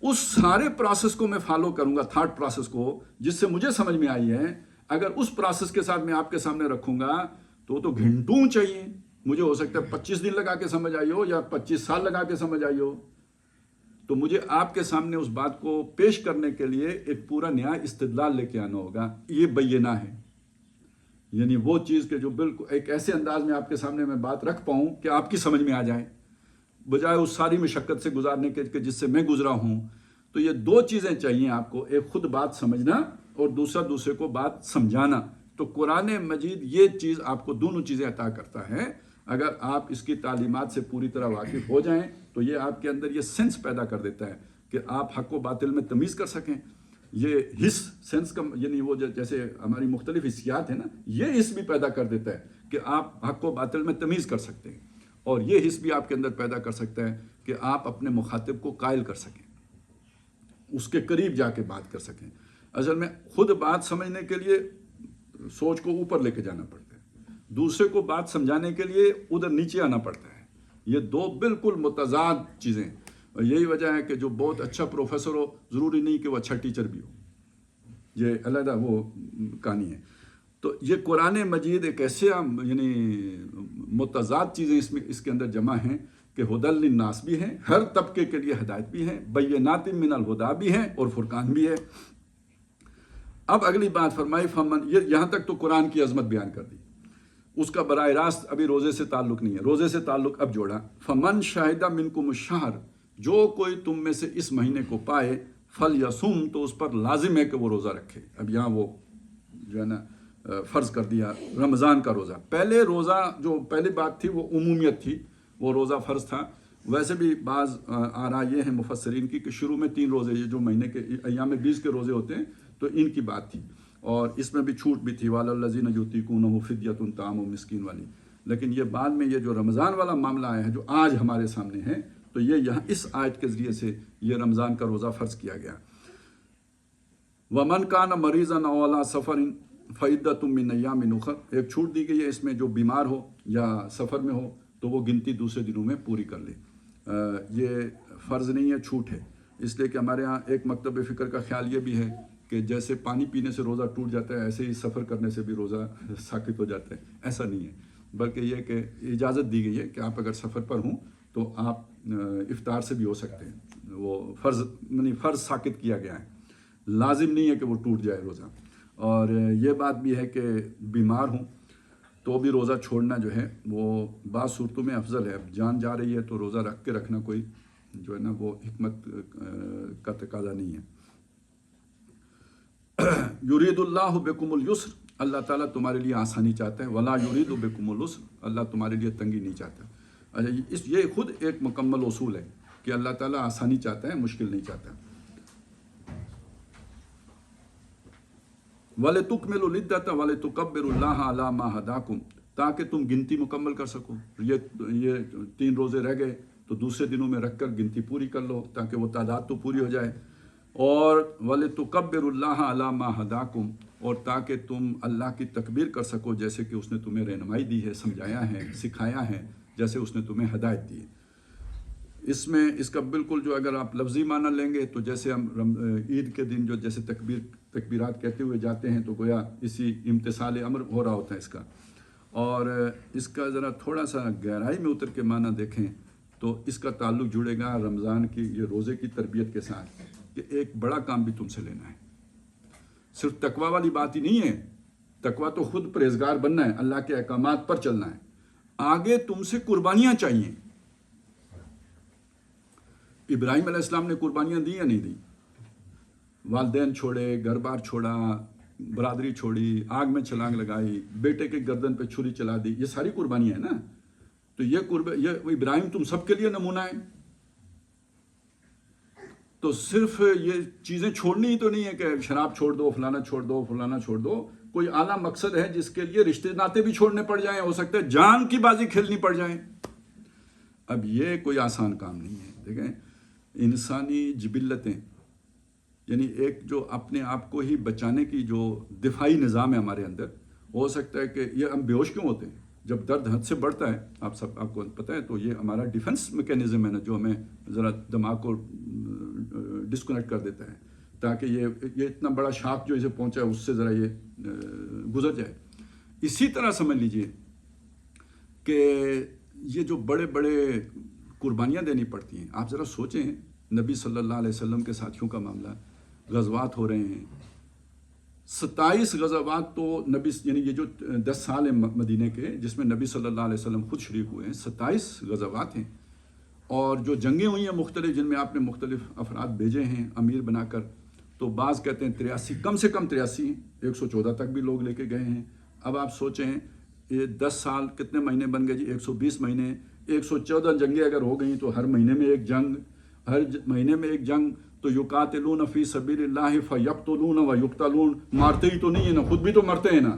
S1: اس سارے پروسیس کو میں فالو کروں گا، تھاٹ پروسیس کو، جس سے مجھے سمجھ میں آئی ہے. اگر اس پروسیس کے ساتھ میں آپ کے سامنے رکھوں گا تو گھنٹوں چاہیے. مجھے ہو سکتا ہے 25 دن لگا کے سمجھ آئی ہو یا 25 سال لگا کے سمجھ آئی ہو. تو مجھے آپ کے سامنے اس بات کو پیش کرنے کے لیے ایک پورا نیا استدلال لے کے آنا ہوگا. یہ بینہ ہے، یعنی وہ چیز کہ جو بالکل ایک ایسے انداز میں آپ کے سامنے میں بات رکھ پاؤں کہ آپ کی سمجھ میں آ جائے، بجائے اس ساری مشقت سے گزارنے کے جس سے میں گزرا ہوں. تو یہ 2 چیزیں چاہیے آپ کو، ایک خود بات سمجھنا اور دوسرے کو بات سمجھانا. تو قرآن مجید یہ چیز آپ کو دونوں چیزیں عطا کرتا ہے. اگر آپ اس کی تعلیمات سے پوری طرح واقف ہو جائیں تو یہ آپ کے اندر یہ سینس پیدا کر دیتا ہے کہ آپ حق و باطل میں تمیز کر سکیں. یہ حس سینس کا یعنی وہ جیسے ہماری مختلف حسیات ہیں نا، یہ حس بھی پیدا کر دیتا ہے کہ آپ حق و باطل میں تمیز کر سکتے ہیں. اور یہ حس بھی آپ کے اندر پیدا کر سکتا ہے کہ آپ اپنے مخاطب کو قائل کر سکیں، اس کے قریب جا کے بات کر سکیں. اصل میں خود بات سمجھنے کے لیے سوچ کو اوپر لے کے جانا پڑتا ہے، دوسرے کو بات سمجھانے کے لیے ادھر نیچے آنا پڑتا ہے. یہ دو بالکل متضاد چیزیں ہیں، اور یہی وجہ ہے کہ جو بہت اچھا پروفیسر ہو ضروری نہیں کہ وہ اچھا ٹیچر بھی ہو، یہ علیحدہ وہ کہانی ہے۔ تو یہ قرآن مجید ایک ایسے یعنی متضاد چیزیں اس کے اندر جمع ہیں کہ ہدی للناس بھی ہیں، ہر طبقے کے لیے ہدایت بھی ہے، بینات من الہدیٰ بھی ہے اور فرقان بھی ہے۔ اب اگلی بات فرمائی فمن، یہاں تک تو قرآن کی عظمت بیان کر دی، اس کا براہ راست ابھی روزے سے تعلق نہیں ہے، روزے سے تعلق اب جوڑا، فمن شہد منکم الشہر، جو کوئی تم میں سے اس مہینے کو پائے، فلیصم، تو اس پر لازم ہے کہ وہ روزہ رکھے۔ اب یہاں وہ جو ہے نا فرض کر دیا رمضان کا روزہ۔ پہلے روزہ جو پہلی بات تھی وہ عمومیت تھی، وہ روزہ فرض تھا۔ ویسے بھی بعض آراء یہ ہیں مفسرین کی کہ شروع میں 3 روزے، یہ جو مہینے کے ایام 20 کے روزے ہوتے ہیں، تو ان کی بات تھی، اور اس میں بھی چھوٹ بھی تھی، وَعَلَى الَّذِينَ يُطِيقُونَهُ فِدْيَةٌ طَعَامُ مِسْكِين والی۔ لیکن یہ بعد میں یہ جو رمضان والا معاملہ آیا ہے جو آج ہمارے سامنے ہے، تو یہ یہاں اس آیت کے ذریعے سے یہ رمضان کا روزہ فرض کیا گیا۔ وَمَنْ كَانَ مَرِيضًا أَوْ عَلَىٰ سَفَرٍ فَعِدَّةٌ مِّنْ أَيَّامٍ أُخَرَ، ایک چھوٹ دی گئی ہے اس میں، جو بیمار ہو یا سفر میں ہو تو وہ گنتی دوسرے دنوں میں پوری کر لے۔ یہ فرض نہیں ہے، چھوٹ ہے، اس لیے کہ ہمارے ہاں ایک مکتب فکر کا خیال یہ بھی ہے کہ جیسے پانی پینے سے روزہ ٹوٹ جاتا ہے، ایسے ہی سفر کرنے سے بھی روزہ ساقط ہو جاتا ہے۔ ایسا نہیں ہے، بلکہ یہ کہ اجازت دی گئی ہے کہ آپ اگر سفر پر ہوں تو آپ افطار سے بھی ہو سکتے ہیں، وہ فرض ساقط کیا گیا ہے، لازم نہیں ہے کہ وہ ٹوٹ جائے روزہ۔ اور یہ بات بھی ہے کہ بیمار ہوں تو بھی روزہ چھوڑنا جو ہے وہ بعض صورتوں میں افضل ہے۔ اب جان جا رہی ہے تو روزہ رکھ کے رکھنا کوئی جو ہے نا وہ حکمت کا تقاضا نہیں ہے۔ یرید اللہ بکم اليسر، اللہ تعالیٰ تمہارے لیے آسانی چاہتا ہے، ولا یرید بکم العسر، اللہ تمہارے لیے تنگی نہیں چاہتا۔ اچھا، یہ خود ایک مکمل اصول ہے کہ اللہ تعالیٰ آسانی چاہتا ہے، مشکل نہیں چاہتا۔ وَلِتُكْمِلُوا الْعِدَّةَ وَلِتُكَبِّرُوا اللَّهَ عَلَىٰ مَا هَدَاكُمْ، تاکہ تم گنتی مکمل کر سکو۔ یہ 3 روزے رہ گئے تو دوسرے دنوں میں رکھ کر گنتی پوری کر لو تاکہ وہ تعداد تو پوری ہو جائے۔ اور وَلِتُكَبِّرُوا اللَّهَ عَلَىٰ مَا هَدَاكُمْ، اور تاکہ تم اللہ کی تکبیر کر سکو جیسے کہ اس نے تمہیں رہنمائی دی ہے، سمجھایا ہے، سکھایا ہے، جیسے اس نے تمہیں ہدایت دی ہے۔ اس میں اس کا بالکل جو اگر آپ لفظی معنی لیں گے تو جیسے ہم عید کے دن جو جیسے تکبیرات کہتے ہوئے جاتے ہیں تو گویا اسی امتثال امر ہو رہا ہوتا ہے اس کا۔ اور اس کا ذرا تھوڑا سا گہرائی میں اتر کے معنی دیکھیں تو اس کا تعلق جڑے گا رمضان کی یہ روزے کی تربیت کے ساتھ، کہ ایک بڑا کام بھی تم سے لینا ہے۔ صرف تقوی والی بات ہی نہیں ہے، تقوی تو خود پرہیزگار بننا ہے، اللہ کے احکامات پر چلنا ہے، آگے تم سے قربانیاں چاہیے۔ ابراہیم علیہ السلام نے قربانیاں دی یا نہیں دی؟ والدین چھوڑے، گھر بار چھوڑا، برادری چھوڑی، آگ میں چھلانگ لگائی، بیٹے کے گردن پہ چھری چلا دی، یہ ساری قربانیاں ہیں نا۔ تو یہ ابراہیم تم سب کے لیے نمونہ ہے۔ تو صرف یہ چیزیں چھوڑنی ہی تو نہیں ہے کہ شراب چھوڑ دو، فلانا چھوڑ دو، فلانا چھوڑ دو، کوئی اعلیٰ مقصد ہے جس کے لیے رشتے ناطے بھی چھوڑنے پڑ جائیں، ہو سکتا ہے جان کی بازی کھیلنی پڑ جائیں۔ اب یہ کوئی آسان کام نہیں ہے۔ دیکھیں انسانی جبلتیں، یعنی ایک جو اپنے آپ کو ہی بچانے کی جو دفاعی نظام ہے ہمارے اندر، ہو سکتا ہے کہ یہ ہم بے ہوش کیوں ہوتے ہیں جب درد حد سے بڑھتا ہے، آپ کو پتہ ہے، تو یہ ہمارا ڈیفنس میکینزم ہے نا، جو ہمیں ذرا دماغ کو ڈسکنیکٹ کر دیتا ہے تاکہ یہ اتنا بڑا شاک جو اسے پہنچا ہے اس سے ذرا یہ گزر جائے۔ اسی طرح سمجھ لیجئے کہ یہ جو بڑے بڑے قربانیاں دینی پڑتی ہیں، آپ ذرا سوچیں، نبی صلی اللہ علیہ وسلم کے ساتھیوں کا معاملہ، غزوات ہو رہے ہیں، 27 غزوات تو نبی، یعنی یہ جو 10 سال ہیں مدینے کے جس میں نبی صلی اللہ علیہ وسلم خود شریک ہوئے ہیں، 27 غزوات ہیں، اور جو جنگیں ہوئی ہیں مختلف، جن میں آپ نے مختلف افراد بھیجے ہیں امیر بنا کر، تو بعض کہتے ہیں 83، کم سے کم 83 ہیں، 114 تک بھی لوگ لے کے گئے ہیں۔ اب آپ سوچیں یہ 10 سال کتنے مہینے بن گئے جی؟ 120 مہینے، 114 جنگیں اگر ہو گئیں تو ہر مہینے میں ایک جنگ، ہر مہینے میں ایک جنگ، تو یقاتلون فی سبیل اللہ فیقتلون ویقتلون، مارتے ہی تو نہیں ہیں نا، خود بھی تو مرتے ہیں نا۔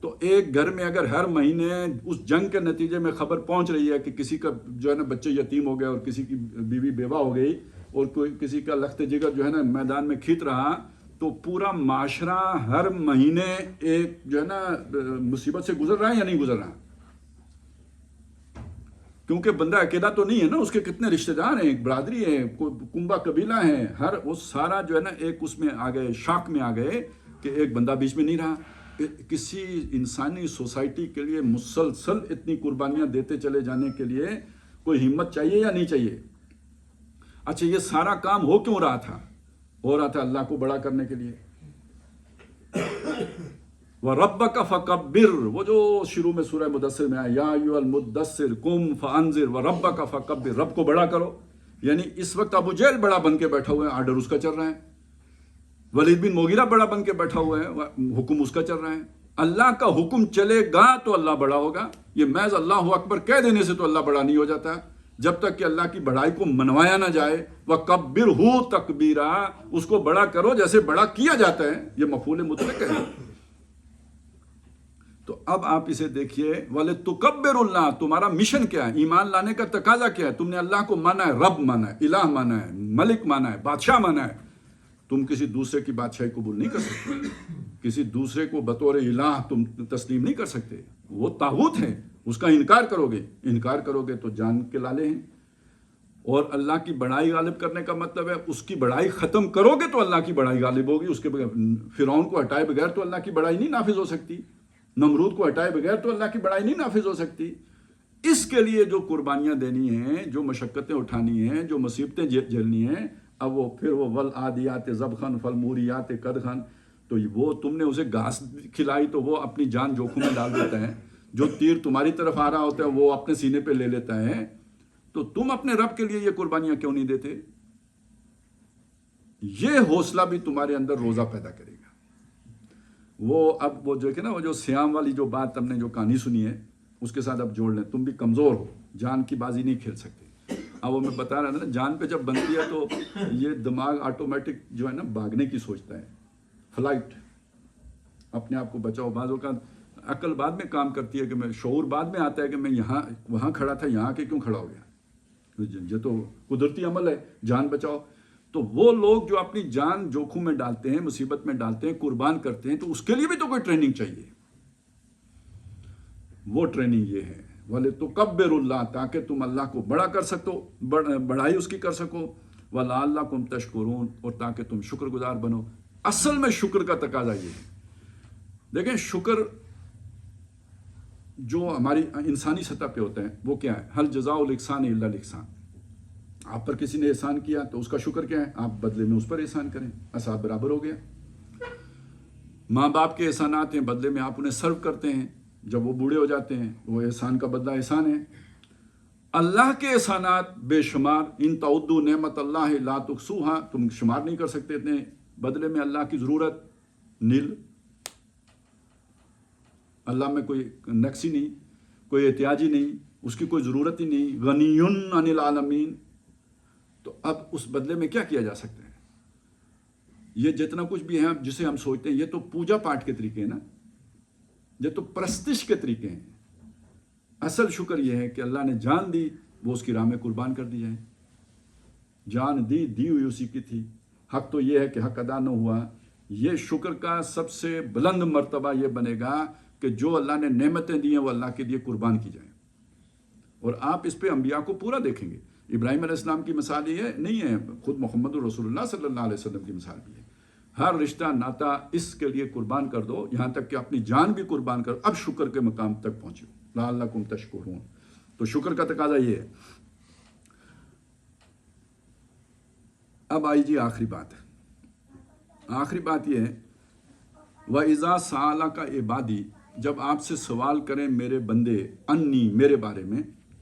S1: تو ایک گھر میں اگر ہر مہینے اس جنگ کے نتیجے میں خبر پہنچ رہی ہے کہ کسی کا جو ہے نا بچے یتیم ہو گیا اور کسی کی بیوی بیوہ ہو گئی اور کوئی کسی کا لخت جگر جو ہے نا میدان میں کھینچ رہا، تو پورا معاشرہ ہر مہینے ایک جو ہے نا مصیبت سے گزر رہا ہے یا نہیں گزر رہا؟ کیونکہ بندہ اکیلا تو نہیں ہے نا، اس کے کتنے رشتہ دار ہیں، ایک برادری ہے، کنبا قبیلہ ہیں، ہر وہ سارا جو ہے نا ایک اس میں آ گئے، شاک میں آ گئے کہ ایک بندہ بیچ میں نہیں رہا۔ کسی انسانی سوسائٹی کے لیے مسلسل اتنی قربانیاں دیتے چلے جانے کے لیے کوئی ہمت چاہیے یا نہیں چاہیے؟ اچھا یہ سارا کام ہو کیوں رہا تھا؟ ہو رہا تھا اللہ کو بڑا کرنے کے لیے۔ وَرَبَّكَ فَكَبِّرْ، وہ جو شروع میں سورہ مدثر میں آیا، یا ایھا المدثر قم فانذر وَرَبَّكَ فَكَبِّرْ، رب کو بڑا کرو۔ یعنی اس وقت ابو جہل بڑا بن کے بیٹھا ہوا ہے، آرڈر اس کا چل رہا ہے۔ ولید بن مغیرہ بڑا بن کے بیٹھا ہوا ہے، حکم اس کا چل رہا ہے۔ اللہ کا حکم چلے گا تو اللہ بڑا ہوگا۔ یہ محض اللہ اکبر کہہ دینے سے تو اللہ بڑا نہیں ہو جاتا، جب تک کہ اللہ کی بڑائی کو منوایا نہ جائے۔ وَكَبِّرْهُ تَكْبِيرًا، اس کو بڑا کرو جیسے بڑا کیا جاتا ہے، یہ مفعول مطلق ہے۔ تو اب آپ اسے دیکھیے، وَلِتُكَبِّرُوا اللَّهَ، تمہارا مشن کیا ہے؟ ایمان لانے کا تقاضا کیا ہے؟ تم نے اللہ کو مانا ہے، رب مانا ہے، الہ مانا ہے، ملک مانا ہے، بادشاہ مانا ہے۔ تم کسی دوسرے کی بادشاہی قبول نہیں کر سکتے، کسی دوسرے کو بطور الہ تم تسلیم نہیں کر سکتے، وہ طاغوت ہے، اس کا انکار کرو گے تو جان کے لالے ہیں۔ اور اللہ کی بڑائی غالب کرنے کا مطلب ہے اس کی بڑائی ختم کرو گے تو اللہ کی بڑائی غالب ہوگی۔ اس کے بغیر فرعون کو ہٹائے بغیر تو اللہ کی بڑائی نہیں نافذ ہو سکتی، نمرود کو ہٹائے بغیر تو اللہ کی بڑائی نہیں نافذ ہو سکتی۔ اس کے لیے جو قربانیاں دینی ہیں، جو مشقتیں اٹھانی ہیں، جو مصیبتیں جھیلنی ہیں، اب وہ پھر وہ والعادیات ضبخا فالموریات قدحا، تو وہ تم نے اسے گھاس کھلائی تو وہ اپنی جان جوکھم میں ڈال دیتا ہے، جو تیر تمہاری طرف آ رہا ہوتا ہے وہ اپنے سینے پہ لے لیتا ہے، تو تم اپنے رب کے لیے یہ قربانیاں کیوں نہیں دیتے؟ یہ حوصلہ بھی تمہارے اندر روزہ پیدا کرے گا۔ وہ اب وہ جو ہے نا، وہ جو سیام والی جو بات ہم نے جو کہانی سنی ہے اس کے ساتھ اب جوڑ لیں، تم بھی کمزور ہو، جان کی بازی نہیں کھیل سکتے۔ اب وہ میں بتا رہا تھا نا، جان پہ جب بنتی ہے تو یہ دماغ آٹومیٹک جو ہے نا بھاگنے کی سوچتا ہے، فلائٹ، اپنے آپ کو بچاؤ۔ بعض اوقات عقل بعد میں کام کرتی ہے کہ میں، شعور بعد میں آتا ہے کہ میں یہاں وہاں کھڑا تھا، یہاں کے کیوں کھڑا ہو گیا، یہ تو قدرتی عمل ہے، جان بچاؤ۔ تو وہ لوگ جو اپنی جان جوکھم میں ڈالتے ہیں، مصیبت میں ڈالتے ہیں، قربان کرتے ہیں، تو اس کے لیے بھی تو کوئی ٹریننگ چاہیے۔ وہ ٹریننگ یہ ہے، وَلِتُكَبِّرُوا اللَّهَ، تاکہ تم اللہ کو بڑا کر سکو، بڑائی اس کی کر سکو، وَلَعَلَّكُمْ تَشْكُرُونَ، اور تاکہ تم شکر گزار بنو۔ اصل میں شکر کا تقاضا یہ ہے۔ دیکھیں شکر جو ہماری انسانی سطح پہ ہوتا ہے وہ کیا ہے؟ هَلْ جَزَاءُ الْإِحْسَانِ إِلَّا الْإِحْسَانُ۔ آپ پر کسی نے احسان کیا تو اس کا شکر کیا ہے؟ آپ بدلے میں اس پر احسان کریں، احسان برابر ہو گیا۔ ماں باپ کے احسانات ہیں، بدلے میں آپ انہیں سرو کرتے ہیں، جب وہ بوڑھے ہو جاتے ہیں وہ احسان کا بدلہ احسان ہے۔ اللہ کے احسانات بے شمار، ان تعدوا نعمت اللہ لا تحصوها، تم شمار نہیں کر سکتے اتنے۔ بدلے میں اللہ کی ضرورت نیل، اللہ میں کوئی نقص ہی نہیں، کوئی احتیاجی نہیں، اس کی کوئی ضرورت ہی نہیں، غنی عن العالمین۔ تو اب اس بدلے میں کیا کیا جا سکتا ہے؟ یہ جتنا کچھ بھی ہے جسے ہم سوچتے ہیں، یہ تو پوجا پاٹ کے طریقے ہیں نا، یہ تو پرستش کے طریقے ہیں۔ اصل شکر یہ ہے کہ اللہ نے جان دی، وہ اس کی راہ میں قربان کر دی جائے۔ جان دی ہوئی اسی کی تھی۔ حق تو یہ ہے کہ حق ادا نہ ہوا۔ یہ شکر کا سب سے بلند مرتبہ یہ بنے گا کہ جو اللہ نے نعمتیں دی ہیں وہ اللہ کے لیے قربان کی جائیں۔ اور آپ اس پہ انبیاء کو پورا دیکھیں گے۔ ابراہیم علیہ السلام کی مثال یہ نہیں ہے، خود محمد رسول اللہ صلی اللہ علیہ وسلم کی مثال بھی ہے۔ ہر رشتہ ناتا اس کے لیے قربان کر دو، یہاں تک کہ اپنی جان بھی قربان کرو، اب شکر کے مقام تک پہنچو۔ لعلکم تشکرون، تو شکر کا تقاضا یہ ہے۔ اب آئی جی آخری بات، آخری بات یہ ہے، وَإِذَا سَأَلَكَ عِبَادِي، جب آپ سے سوال کریں میرے بندے، انی، میرے بارے میں،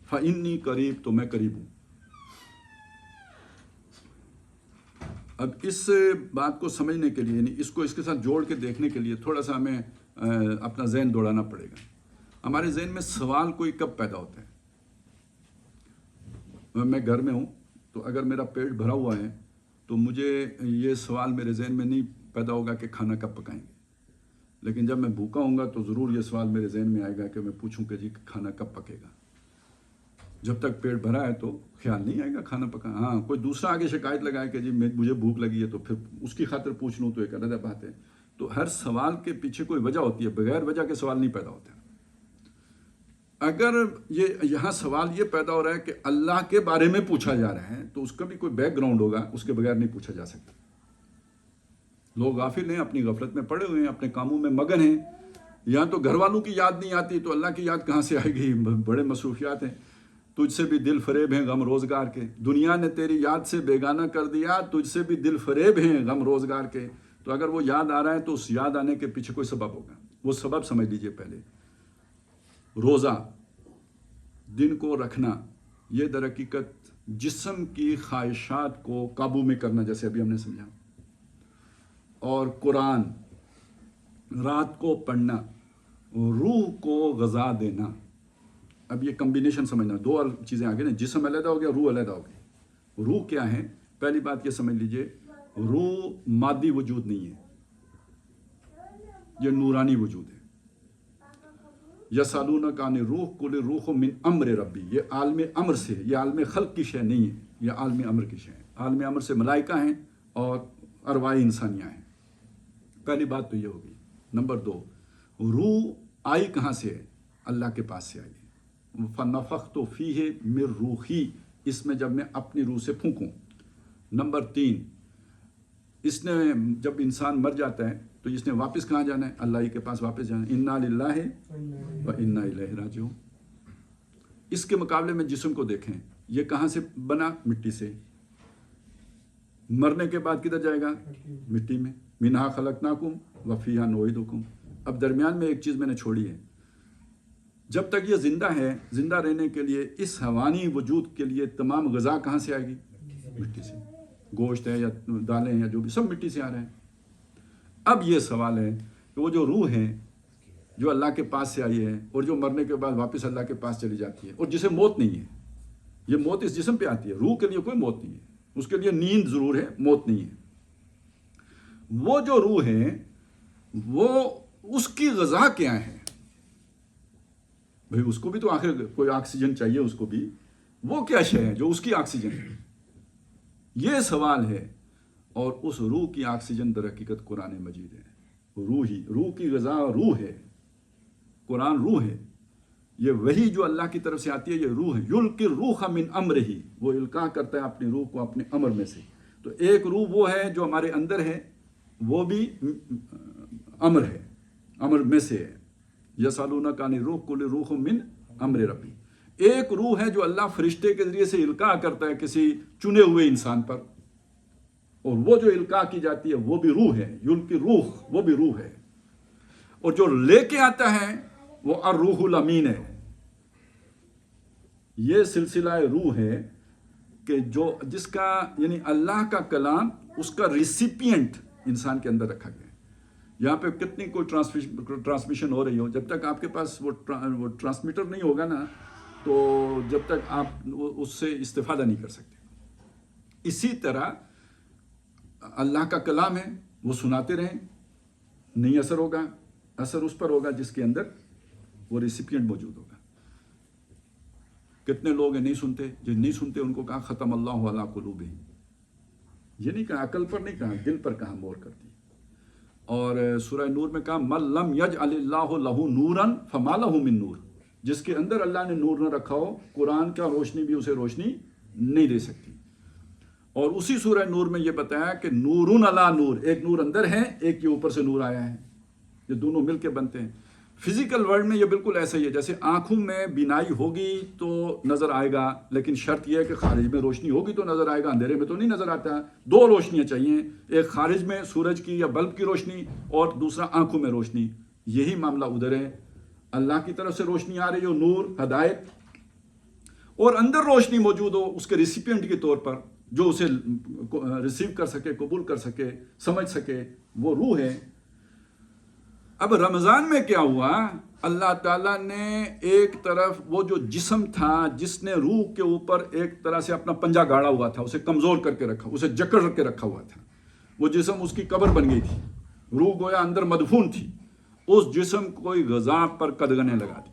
S1: فَإِنِّي قریب، تو میں قریب ہوں۔ اب اس بات کو سمجھنے کے لیے، یعنی اس کو اس کے ساتھ جوڑ کے دیکھنے کے لیے تھوڑا سا ہمیں اپنا ذہن دوڑانا پڑے گا۔ ہمارے ذہن میں سوال کوئی کب پیدا ہوتا ہے؟ میں گھر میں ہوں تو اگر میرا پیٹ بھرا ہوا ہے تو مجھے یہ سوال میرے ذہن میں نہیں پیدا ہوگا کہ کھانا کب پکائیں گے، لیکن جب میں بھوکا ہوں گا تو ضرور یہ سوال میرے ذہن میں آئے گا کہ میں پوچھوں کہ جی کھانا کب پکے گا۔ جب تک پیٹ بھرا ہے تو خیال نہیں آئے گا کھانا پکانا۔ ہاں کوئی دوسرا آگے شکایت لگائے کہ جی مجھے بھوک لگی ہے تو پھر اس کی خاطر پوچھ لوں تو ایک علیحدہ بات ہے۔ تو ہر سوال کے پیچھے کوئی وجہ ہوتی ہے، بغیر وجہ کے سوال نہیں پیدا ہوتے۔ اگر یہ یہاں سوال یہ پیدا ہو رہا ہے کہ اللہ کے بارے میں پوچھا جا رہا ہے تو اس کا بھی کوئی بیک گراؤنڈ ہوگا، اس کے بغیر نہیں پوچھا جا سکتا. لوگ غافل ہیں، اپنی غفلت میں پڑے ہوئے ہیں، اپنے کاموں میں مگن ہیں. یہاں تو گھر والوں کی یاد نہیں آتی تو اللہ کی یاد کہاں سے آئے گی؟ بڑے مصروفیات ہیں. تجھ سے بھی دل فریب ہیں غم روزگار کے، دنیا نے تیری یاد سے بیگانہ کر دیا، تجھ سے بھی دل فریب ہیں غم روزگار کے. تو اگر وہ یاد آ رہا ہے تو اس یاد آنے کے پیچھے کوئی سبب ہوگا. وہ سبب سمجھ لیجئے پہلے. روزہ، دن کو رکھنا، یہ در حقیقت جسم کی خواہشات کو قابو میں کرنا، جیسے ابھی ہم نے سمجھا. اور قرآن رات کو پڑھنا، روح کو غذا دینا. اب یہ کمبینیشن سمجھنا، دو چیزیں آگے نا، جسم علیحدہ ہو گیا، روح علیحدہ ہو گئی. روح کیا ہے؟ پہلی بات یہ سمجھ لیجئے، روح مادی وجود نہیں ہے، یہ نورانی وجود ہے. یسالونک عن الروح قل الروح من امر ربی، یہ عالم امر سے، یہ عالم خلق کی شے نہیں ہے، یہ عالم امر کی شے ہے. عالم امر سے ملائکہ ہیں اور ارواح انسانیاں ہیں. پہلی بات تو یہ ہوگی. نمبر 2، روح آئی کہاں سے ہے؟ اللہ کے پاس سے آئی ہے. فَنَفَخْتُ فِيهِ مِن رُوحِي، اس میں جب میں اپنی روح سے پھونکوں. نمبر 3، اس نے جب انسان مر جاتا ہے تو اس نے واپس کہاں جانا ہے؟ اللہ ہی کے پاس واپس جانا ہے. اِنَّا لِلَّهِ وَإِنَّا إِلَيْهِ رَاجِعُونَ. اس کے مقابلے میں جسم کو دیکھیں، یہ کہاں سے بنا؟ مٹی سے. مرنے کے بعد کدھر جائے گا؟ مٹی میں. مِنْهَا خَلَقْنَاكُمْ وَفِيهَا نُعِيدُكُمْ. اب درمیان میں ایک چیز میں نے چھوڑی ہے. جب تک یہ زندہ ہے، زندہ رہنے کے لیے اس حیوانی وجود کے لیے تمام غذا کہاں سے آئے گی؟ مٹی سے. گوشت ہے یا دالیں ہیں یا جو بھی، سب مٹی سے آ رہے ہیں. اب یہ سوال ہے کہ وہ جو روح ہے جو اللہ کے پاس سے آئی ہے اور جو مرنے کے بعد واپس اللہ کے پاس چلی جاتی ہے اور جسے موت نہیں ہے، یہ موت اس جسم پہ آتی ہے، روح کے لیے کوئی موت نہیں ہے. اس کے لیے نیند ضرور ہے، موت نہیں ہے. وہ جو روح ہے وہ اس کی غذا کیا ہے؟ بھئی اس کو بھی تو آخر کوئی آکسیجن چاہیے، اس کو بھی. وہ کیا شے ہے جو اس کی آکسیجن ہے؟ یہ سوال ہے. اور اس روح کی آکسیجن در حقیقت قرآن مجید ہے. روح ہی، روح کی غذا روح ہے. قرآن روح ہے. یہ وحی جو اللہ کی طرف سے آتی ہے یہ روح ہے. یلقی الروح من امرہ، وہ القاء کرتا ہے اپنی روح کو اپنے امر میں سے. تو ایک روح وہ ہے جو ہمارے اندر ہے، وہ بھی امر ہے، امر میں سے ہے. یسالونک عن الروح قل الروح من امر ربی. ایک روح ہے جو اللہ فرشتے کے ذریعے سے القاء کرتا ہے کسی چنے ہوئے انسان پر، اور وہ جو القاء کی جاتی ہے وہ بھی روح ہے. یلقی روح، وہ بھی روح ہے. اور جو لے کے آتا ہے وہ الروح الامین ہے. یہ سلسلہ روح ہے کہ جو جس کا یعنی اللہ کا کلام، اس کا ریسیپینٹ انسان کے اندر رکھا گیا ہے. یہاں پہ کتنی کوئی ٹرانسمیشن ہو رہی ہو، جب تک آپ کے پاس وہ ٹرانسمیٹر نہیں ہوگا نا، تو جب تک آپ اس سے استفادہ نہیں کر سکتے. اسی طرح اللہ کا کلام ہے، وہ سناتے رہیں، نہیں اثر ہوگا. اثر اس پر ہوگا جس کے اندر وہ ریسیپینٹ موجود ہوگا. کتنے لوگ ہیں نہیں سنتے، جو نہیں سنتے ان کو کہا ختم اللہ علی قلوبہم. یہ نہیں کہا عقل پر، نہیں کہا دل پر کہا مور کر دی. اور سورہ نور میں کہا من لم یجعل اللہ لہ نورا فما لہ من نور. جس کے اندر اللہ نے نور نہ رکھا ہو، قرآن کا روشنی بھی اسے روشنی نہیں دے سکتی. اور اسی سورہ نور میں یہ بتایا کہ نورن علی نور، ایک نور اندر ہے، ایک کے اوپر سے نور آیا ہے. یہ دونوں مل کے بنتے ہیں. فزیکل ورلڈ میں یہ بالکل ایسا ہی ہے. جیسے آنکھوں میں بینائی ہوگی تو نظر آئے گا، لیکن شرط یہ ہے کہ خارج میں روشنی ہوگی تو نظر آئے گا، اندھیرے میں تو نہیں نظر آتا. دو روشنیاں چاہیے، ایک خارج میں سورج کی یا بلب کی روشنی، اور دوسرا آنکھوں میں روشنی. یہی معاملہ ادھر ہے. اللہ کی طرف سے روشنی آ رہی ہو، نور، ہدایت، اور اندر روشنی موجود ہو اس کے ریسیپینٹ کے طور پر، جو اسے ریسیو کر سکے، قبول کر سکے، سمجھ سکے، وہ روح ہے. اب رمضان میں کیا ہوا؟ اللہ تعالیٰ نے ایک طرف وہ جو جسم تھا جس نے روح کے اوپر ایک طرح سے اپنا پنجہ گاڑا ہوا تھا، اسے کمزور کر کے رکھا، اسے جکڑ کے رکھا ہوا تھا. وہ جسم اس کی قبر بن گئی تھی، روح گویا اندر مدفون تھی. اس جسم کو کوئی غذا پر قدغنیں لگا دی،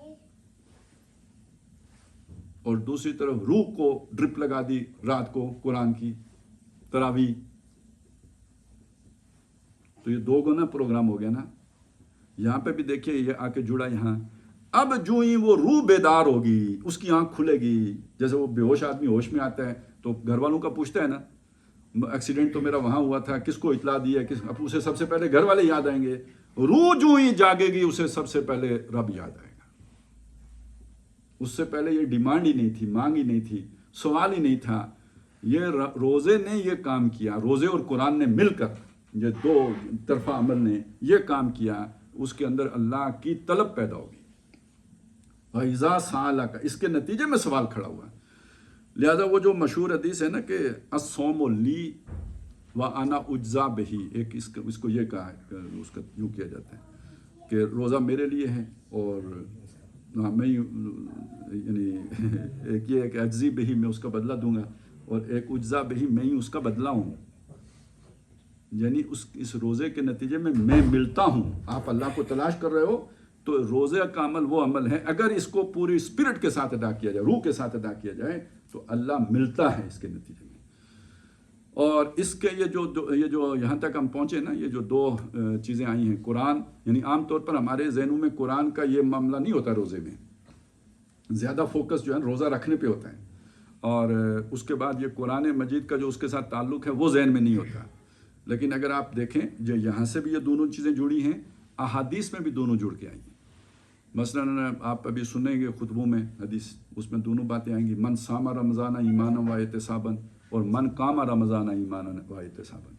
S1: اور دوسری طرف روح کو ڈرپ لگا دی رات کو قرآن کی تراویح. تو یہ دو گنا پروگرام ہو گیا نا. یہاں پہ بھی دیکھیے یہ آ کے جڑا. یہاں اب جو ہی وہ روح بیدار ہوگی، اس کی آنکھ کھلے گی، جیسے وہ بے ہوش آدمی ہوش میں آتا ہے تو گھر والوں کا پوچھتا ہے نا، ایکسیڈنٹ تو میرا وہاں ہوا تھا، کس کو اطلاع دی ہے، اب اسے سب سے پہلے گھر والے یاد آئیں گے. روح جو ہی جاگے گی اسے سب سے پہلے رب یاد آئے گا. اس سے پہلے یہ ڈیمانڈ ہی نہیں تھی، مانگ ہی نہیں تھی، سوال ہی نہیں تھا. یہ روزے نے یہ کام کیا، روزے اور قرآن نے مل کر، یہ دو طرفہ عمل نے یہ کام کیا. اس کے اندر اللہ کی طلب پیدا ہوگی. وَإِذَا سَأَلَكَ، اس کے نتیجے میں سوال کھڑا ہوا ہے. لہذا وہ جو مشہور حدیث ہے نا کہ الصوم لی وَأَنَا أُجْزَى بِهِ، ایک اس کو یہ کہا ہے، اس کا یوں کیا جاتا ہے کہ روزہ میرے لیے ہے اور میں یعنی ایک یہ ہے کہ اجزی بہی، میں اس کا بدلہ دوں گا، اور ایک اجزا بہی، میں ہی اس کا بدلہ ہوں. یعنی اس روزے کے نتیجے میں ملتا ہوں. آپ اللہ کو تلاش کر رہے ہو تو روزے کا عمل وہ عمل ہے، اگر اس کو پوری اسپرٹ کے ساتھ ادا کیا جائے، روح کے ساتھ ادا کیا جائے تو اللہ ملتا ہے اس کے نتیجے میں. اور اس کے یہ جو یہاں تک ہم پہنچے نا، یہ جو دو چیزیں آئی ہیں، قرآن، یعنی عام طور پر ہمارے ذہنوں میں قرآن کا یہ معاملہ نہیں ہوتا. روزے میں زیادہ فوکس جو ہے روزہ رکھنے پہ ہوتا ہے، اور اس کے بعد یہ قرآن مجید کا جو اس کے ساتھ تعلق ہے وہ ذہن میں نہیں ہوتا. لیکن اگر آپ دیکھیں جو یہاں سے بھی یہ دونوں چیزیں جڑی ہیں، احادیث میں بھی دونوں جڑ کے آئی ہیں. مثلا آپ ابھی سنیں گے خطبوں میں حدیث، اس میں دونوں باتیں آئیں گی، من صام رمضان ایمانا و احتسابا، اور من قام رمضان ایمانا و احتسابا.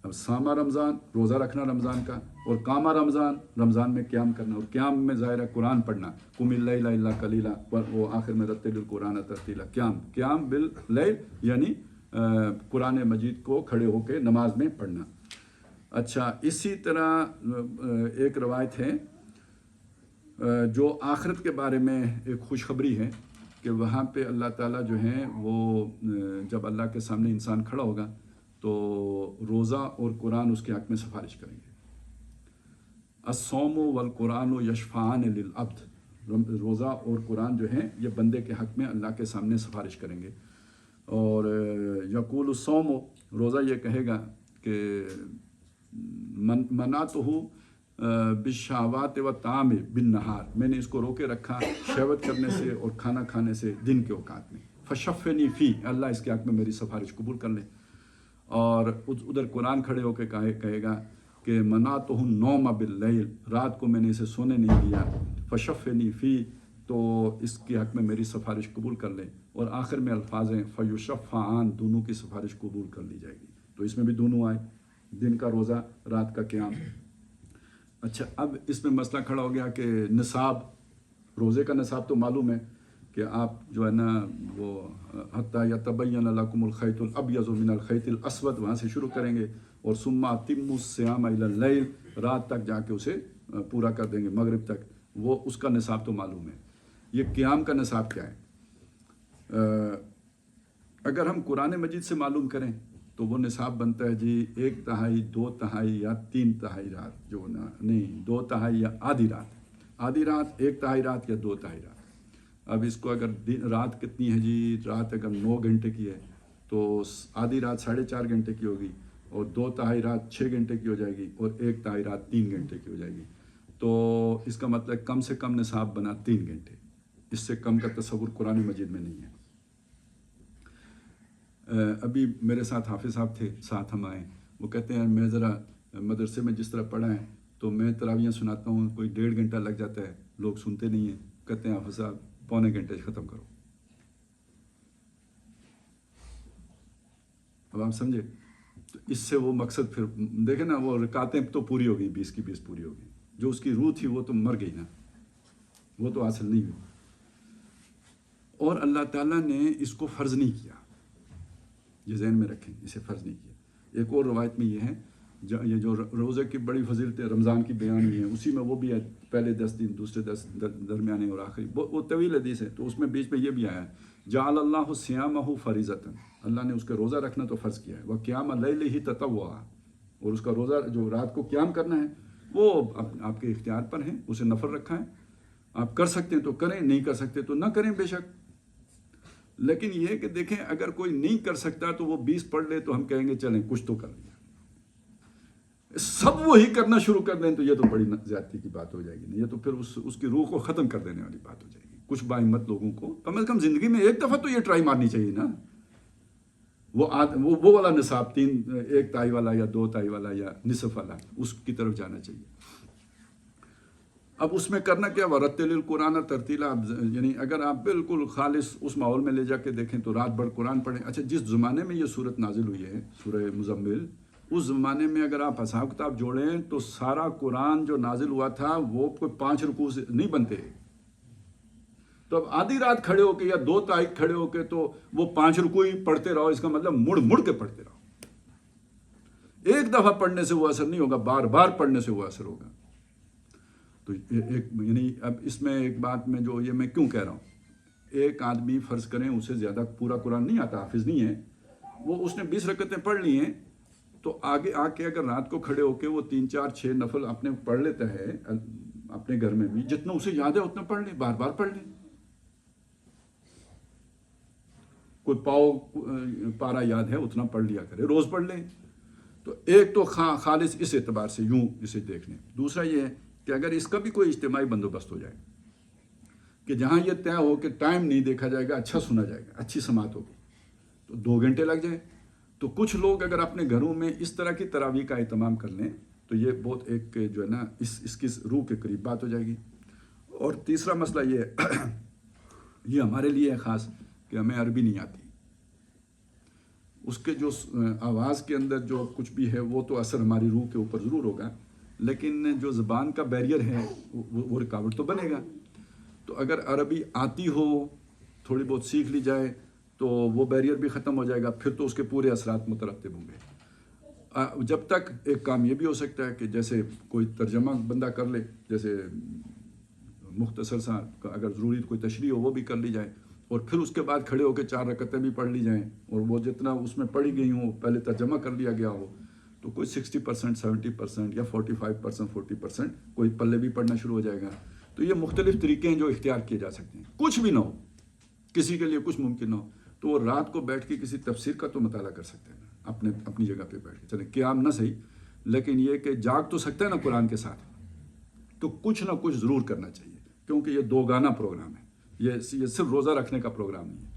S1: اب صام رمضان روزہ رکھنا رمضان کا، اور قام رمضان رمضان میں قیام کرنا، اور قیام میں ظاہر ہے قرآن پڑھنا، قم اللیل الا قلیلا، وہ آخر میں رتل القرآن ترتیلا. قیام باللیل یعنی قرآن مجید کو کھڑے ہو کے نماز میں پڑھنا. اچھا، اسی طرح ایک روایت ہے جو آخرت کے بارے میں ایک خوشخبری ہے کہ وہاں پہ اللہ تعالیٰ جو ہیں وہ جب اللہ کے سامنے انسان کھڑا ہوگا تو روزہ اور قرآن اس کے حق میں سفارش کریں گے. الصوم والقرآن یشفعان للعبد، روزہ اور قرآن جو ہیں یہ بندے کے حق میں اللہ کے سامنے سفارش کریں گے. اور یقول الصوم، روزہ یہ کہے گا کہ منعتہ بالشہوات و طعام بالنہار، میں نے اس کو روکے رکھا شہوت کرنے سے اور کھانا کھانے سے دن کے اوقات میں. فشفنی فی، اللہ اس کے حق میں میری سفارش قبول کر لے. اور ادھر قرآن کھڑے ہو کے کہے گا کہ منعتہ النوم باللیل، رات کو میں نے اسے سونے نہیں دیا. فشفنی فی، تو اس کے حق میں میری سفارش قبول کر لے. اور آخر میں الفاظ ہیں فیشفعان، دونوں کی سفارش قبول کر لی جائے گی. تو اس میں بھی دونوں آئے، دن کا روزہ، رات کا قیام. اچھا، اب اس میں مسئلہ کھڑا ہو گیا کہ نصاب، روزے کا نصاب تو معلوم ہے کہ آپ جو ہے نا وہ حتیٰ یتبین لکم الخیط الابیض من الخیط الاسود، وہاں سے شروع کریں گے، اور ثم اتموا الصیام الی اللیل، رات تک جا کے اسے پورا کر دیں گے، مغرب تک. وہ اس کا نصاب تو معلوم ہے. یہ قیام کا نصاب کیا ہے؟ اگر ہم قرآن مجید سے معلوم کریں تو وہ نصاب بنتا ہے جی 1/3، 2/3 یا 3/3 رات، جو نہیں 2/3 یا آدھی رات. آدھی رات، 1/3 رات یا 2/3 رات. اب اس کو اگر رات کتنی ہے جی، رات اگر 9 گھنٹے کی ہے تو آدھی رات 4.5 گھنٹے کی ہوگی، اور 2/3 رات 6 گھنٹے کی ہو جائے گی، اور 1/3 رات 3 گھنٹے کی ہو جائے گی. تو اس کا مطلب کم سے کم نصاب بنا 3 گھنٹے. اس سے کم کا تصور قرآن مجید میں نہیں ہے. ابھی میرے ساتھ حافظ صاحب تھے، ساتھ ہم آئے، وہ کہتے ہیں میں ذرا مدرسے میں جس طرح پڑھا ہے تو میں تراویحیں سناتا ہوں، کوئی 1.5 گھنٹہ لگ جاتا ہے، لوگ سنتے نہیں ہیں. کہتے ہیں حافظ صاحب 1.25 گھنٹے ختم کرو. اب آپ سمجھے؟ تو اس سے وہ مقصد پھر دیکھیں نا، وہ رکعتیں تو پوری ہو گئی، 20 کی 20 پوری ہو گئی. جو اس کی روح تھی وہ تو مر گئی نا، وہ تو حاصل نہیں ہوئی. اور اللہ تعالیٰ نے اس کو فرض نہیں کیا، یہ ذہن میں رکھیں، اسے فرض نہیں کیا. ایک اور روایت میں یہ ہے، یہ جو روزے کی بڑی فضیلت رمضان کی بیان ہوئی ہیں، اسی میں وہ بھی ہے، پہلے 10 دن، دوسرے 10 درمیانے اور آخری. وہ طویل حدیث ہے، تو اس میں بیچ میں یہ بھی آیا ہے جعل اللہ صیامہ فریضۃ، اللہ نے اس کا روزہ رکھنا تو فرض کیا ہے. وہ قیام لیلہ تطوعا، اور اس کا روزہ جو رات کو قیام کرنا ہے وہ آپ کے اختیار پر ہیں، اسے نفل رکھا ہے. آپ کر سکتے ہیں تو کریں، نہیں کر سکتے تو نہ کریں بے شک. لیکن یہ کہ دیکھیں اگر کوئی نہیں کر سکتا تو وہ 20 پڑھ لے تو ہم کہیں گے چلیں کچھ تو کر لیا. سب وہی کرنا شروع کر دیں تو یہ تو بڑی زیادتی کی بات ہو جائے گی. یہ تو پھر اس کی روح کو ختم کر دینے والی بات ہو جائے گی. کچھ باہمت لوگوں کو کم از کم زندگی میں ایک دفعہ تو یہ ٹرائی مارنی چاہیے نا. وہ والا نصاب 1 تائی والا یا 2 تائی والا یا نصف والا, اس کی طرف جانا چاہیے. اب اس میں کرنا کیا, ورتل القرآن ترتیلا. یعنی اگر آپ بالکل خالص اس ماحول میں لے جا کے دیکھیں تو رات بھر قرآن پڑھیں. اچھا, جس زمانے میں یہ صورت نازل ہوئی ہے سورہ مزمل, اس زمانے میں اگر آپ حساب کتاب جوڑیں تو سارا قرآن جو نازل ہوا تھا وہ کوئی 5 رکوع سے نہیں بنتے. تو اب آدھی رات کھڑے ہو کے یا 2 تائی کھڑے ہو کے تو وہ 5 رکوع ہی پڑھتے رہو. اس کا مطلب مڑ مڑ کے پڑھتے رہو. ایک دفعہ پڑھنے سے وہ اثر نہیں ہوگا, بار بار پڑھنے سے وہ اثر ہوگا. تو یعنی اب اس میں ایک بات میں جو یہ میں کیوں کہہ رہا ہوں, ایک آدمی فرض کریں اسے زیادہ پورا قرآن نہیں آتا, حافظ نہیں ہے, وہ اس نے 20 رکعتیں پڑھ لی ہیں, تو آگے آ کے اگر رات کو کھڑے ہو کے وہ 3 4 6 نفل اپنے پڑھ لیتا ہے اپنے گھر میں بھی, جتنا اسے یاد ہے اتنا پڑھ لے, بار بار پڑھ لے. کوئی پارا یاد ہے اتنا پڑھ لیا کرے, روز پڑھ لیں. تو ایک تو خالص اس اعتبار سے یوں اسے دیکھ لیں. دوسرا یہ ہے کہ اگر اس کا بھی کوئی اجتماعی بندوبست ہو جائے کہ جہاں یہ طے ہو کہ ٹائم نہیں دیکھا جائے گا, اچھا سنا جائے گا, اچھی سماعت ہوگی, تو 2 گھنٹے لگ جائیں. تو کچھ لوگ اگر اپنے گھروں میں اس طرح کی تراویح کا اہتمام کر لیں تو یہ بہت ایک جو ہے نا اس کی روح کے قریب بات ہو جائے گی. اور تیسرا مسئلہ یہ ہے, یہ ہمارے لیے ہے خاص کہ ہمیں عربی نہیں آتی. اس کے جو آواز کے اندر جو کچھ بھی ہے وہ تو اثر ہماری روح کے اوپر ضرور ہوگا, لیکن جو زبان کا بیریئر ہے وہ رکاوٹ تو بنے گا. تو اگر عربی آتی ہو, تھوڑی بہت سیکھ لی جائے تو وہ بیریئر بھی ختم ہو جائے گا, پھر تو اس کے پورے اثرات مترتب ہوں گے. جب تک ایک کام یہ بھی ہو سکتا ہے کہ جیسے کوئی ترجمہ بندہ کر لے, جیسے مختصر سا اگر ضروری کوئی تشریح ہو وہ بھی کر لی جائے, اور پھر اس کے بعد کھڑے ہو کے 4 رکعتیں بھی پڑھ لی جائیں, اور وہ جتنا اس میں پڑھی گئی ہوں پہلے ترجمہ کر لیا گیا ہو, تو کوئی 60% 70% یا 45% 40% کوئی پلے بھی پڑھنا شروع ہو جائے گا. تو یہ مختلف طریقے ہیں جو اختیار کیے جا سکتے ہیں. کچھ بھی نہ ہو, کسی کے لیے کچھ ممکن نہ ہو, تو وہ رات کو بیٹھ کے کسی تفسیر کا تو مطالعہ کر سکتے ہیں اپنی جگہ پہ بیٹھ کے. چلیں قیام نہ صحیح, لیکن یہ کہ جاگ تو سکتا ہے نا قرآن کے ساتھ, تو کچھ نہ کچھ ضرور کرنا چاہیے, کیونکہ یہ 2 گانا پروگرام ہے. یہ صرف روزہ رکھنے کا پروگرام نہیں ہے.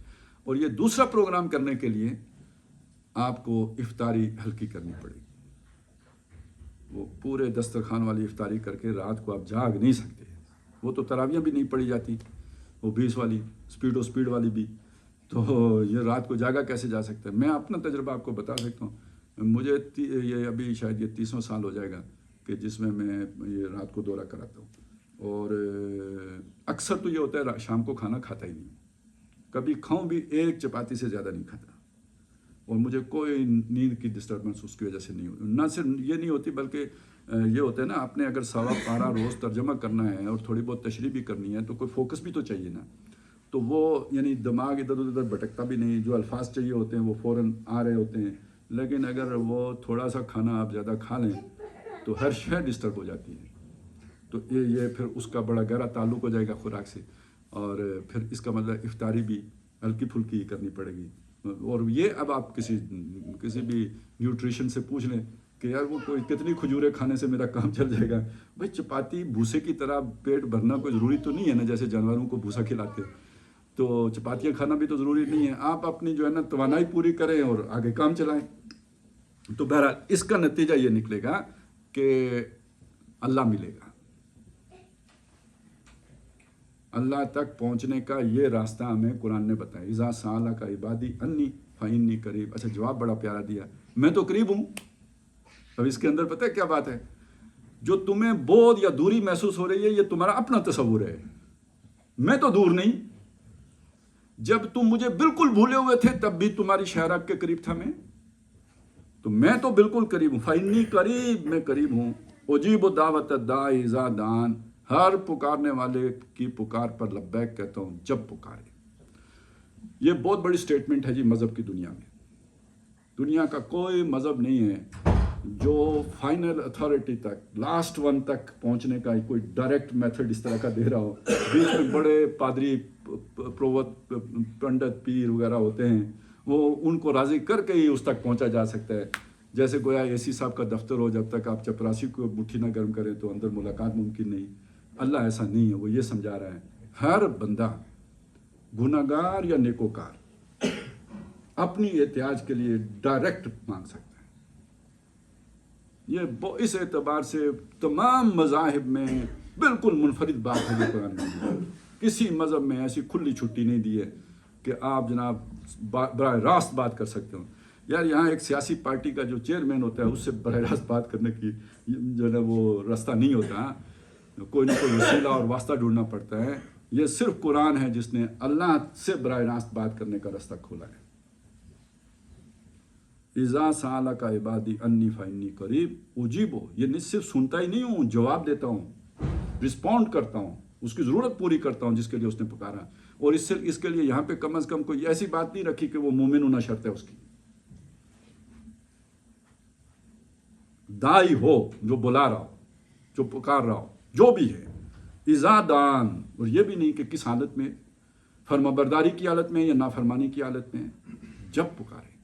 S1: اور یہ دوسرا پروگرام کرنے کے لیے آپ کو افطاری ہلکی کرنی پڑے گی. وہ پورے دسترخوان والی افطاری کر کے رات کو آپ جاگ نہیں سکتے. وہ تو تراویحیں بھی نہیں پڑھی جاتی, وہ 20 والی سپیڈ والی بھی, تو یہ رات کو جاگا کیسے جا سکتا ہے. میں اپنا تجربہ آپ کو بتا سکتا ہوں. مجھے یہ ابھی شاید یہ 30واں سال ہو جائے گا کہ جس میں یہ رات کو دورہ کراتا ہوں. اور اکثر تو یہ ہوتا ہے شام کو کھانا کھاتا ہی نہیں, کبھی کھاؤں بھی 1 چپاتی سے زیادہ نہیں کھاتا, اور مجھے کوئی نیند کی ڈسٹربنس اس کی وجہ سے نہیں ہوتی. نہ صرف یہ نہیں ہوتی بلکہ یہ ہوتا ہے نا, آپ نے اگر 1.25 پارا روز ترجمہ کرنا ہے اور تھوڑی بہت تشریح بھی کرنی ہے تو کوئی فوکس بھی تو چاہیے نا. تو وہ یعنی دماغ ادھر ادھر بھٹکتا بھی نہیں, جو الفاظ چاہیے ہوتے ہیں وہ فوراً آ رہے ہوتے ہیں. لیکن اگر وہ تھوڑا سا کھانا آپ زیادہ کھا لیں تو ہر شے ڈسٹرب ہو جاتی ہے. تو یہ پھر اس کا بڑا گہرا تعلق ہو جائے گا خوراک سے, اور پھر اس کا مطلب افطاری بھی ہلکی پھلکی کرنی پڑے گی. اور یہ اب آپ کسی بھی نیوٹریشن سے پوچھ لیں کہ یار وہ کوئی کتنی کھجوریں کھانے سے میرا کام چل جائے گا. بھائی چپاتی بھوسے کی طرح پیٹ بھرنا کوئی ضروری تو نہیں ہے نا, جیسے جانوروں کو بھوسا کھلاتے, تو چپاتیاں کھانا بھی تو ضروری نہیں ہے. آپ اپنی جو ہے نا توانائی پوری کریں اور آگے کام چلائیں. تو بہرحال اس کا نتیجہ یہ نکلے گا کہ اللہ ملے گا. اللہ تک پہنچنے کا یہ راستہ ہمیں قرآن نے بتایا. اذا سألک عبادی انی فإنی قریب. اچھا جواب بڑا پیارا دیا, میں تو قریب ہوں. اب اس کے اندر پتہ ہے کیا بات ہے, جو تمہیں بعد یا دوری محسوس ہو رہی ہے یہ تمہارا اپنا تصور ہے, میں تو دور نہیں. جب تم مجھے بالکل بھولے ہوئے تھے تب بھی تمہاری شہرک کے قریب تھا میں, تو میں تو بالکل قریب ہوں. فإنی قریب, میں قریب ہوں. اجیب دعوت الداعی اذا دعان, ہر پکارنے والے کی پکار پر لبیک کہتا ہوں جب پکارے. یہ بہت بڑی سٹیٹمنٹ ہے جی مذہب کی دنیا میں. دنیا کا کوئی مذہب نہیں ہے جو فائنل اتھارٹی تک, لاسٹ ون تک پہنچنے کا کوئی ڈائریکٹ میتھڈ اس طرح کا دے رہا ہو. بیچ میں بڑے پادری, پروت, پنڈت, پیر وغیرہ ہوتے ہیں, وہ ان کو راضی کر کے ہی اس تک پہنچا جا سکتا ہے. جیسے گویا اے سی صاحب کا دفتر ہو، جب تک آپ چپراسی کو مٹھی نہ گرم کریں تو اندر ملاقات ممکن نہیں. اللہ ایسا نہیں ہے. وہ یہ سمجھا رہا ہے ہر بندہ گناہگار یا نیکوکار اپنی احتیاج کے لیے ڈائریکٹ مانگ سکتا ہے. یہ اس اعتبار سے تمام مذاہب میں بالکل منفرد بات ہے جو قرآن میں. کسی مذہب میں ایسی کھلی چھٹی نہیں دی ہے کہ آپ جناب براہ راست بات کر سکتے ہو. یار یہاں ایک سیاسی پارٹی کا جو چیئرمین ہوتا ہے اس سے براہ راست بات کرنے کی جو ہے وہ راستہ نہیں ہوتا. کوئی نہ کوئی وسیلہ اور واسطہ ڈھونڈنا پڑتا ہے. یہ صرف قرآن ہے جس نے اللہ سے براہ راست بات کرنے کا راستہ کھولا ہے. اذا سألک عبادی انی فانی قریب اجیبو. یہ صرف سنتا ہی نہیں ہوں، جواب دیتا ہوں، رسپونڈ کرتا ہوں، اس کی ضرورت پوری کرتا ہوں جس کے لیے اس نے پکارا. اور اس کے لیے یہاں پہ کم از کم کوئی ایسی بات نہیں رکھی کہ وہ مومن ہونا شرط ہے اس کی. دائی ہو، جو بلا رہا ہو، جو پکار رہا ہو، جو بھی ہے. اذا دان، اور یہ بھی نہیں کہ کس حالت میں، فرما برداری کی حالت میں یا نافرمانی کی حالت میں، جب پکارے،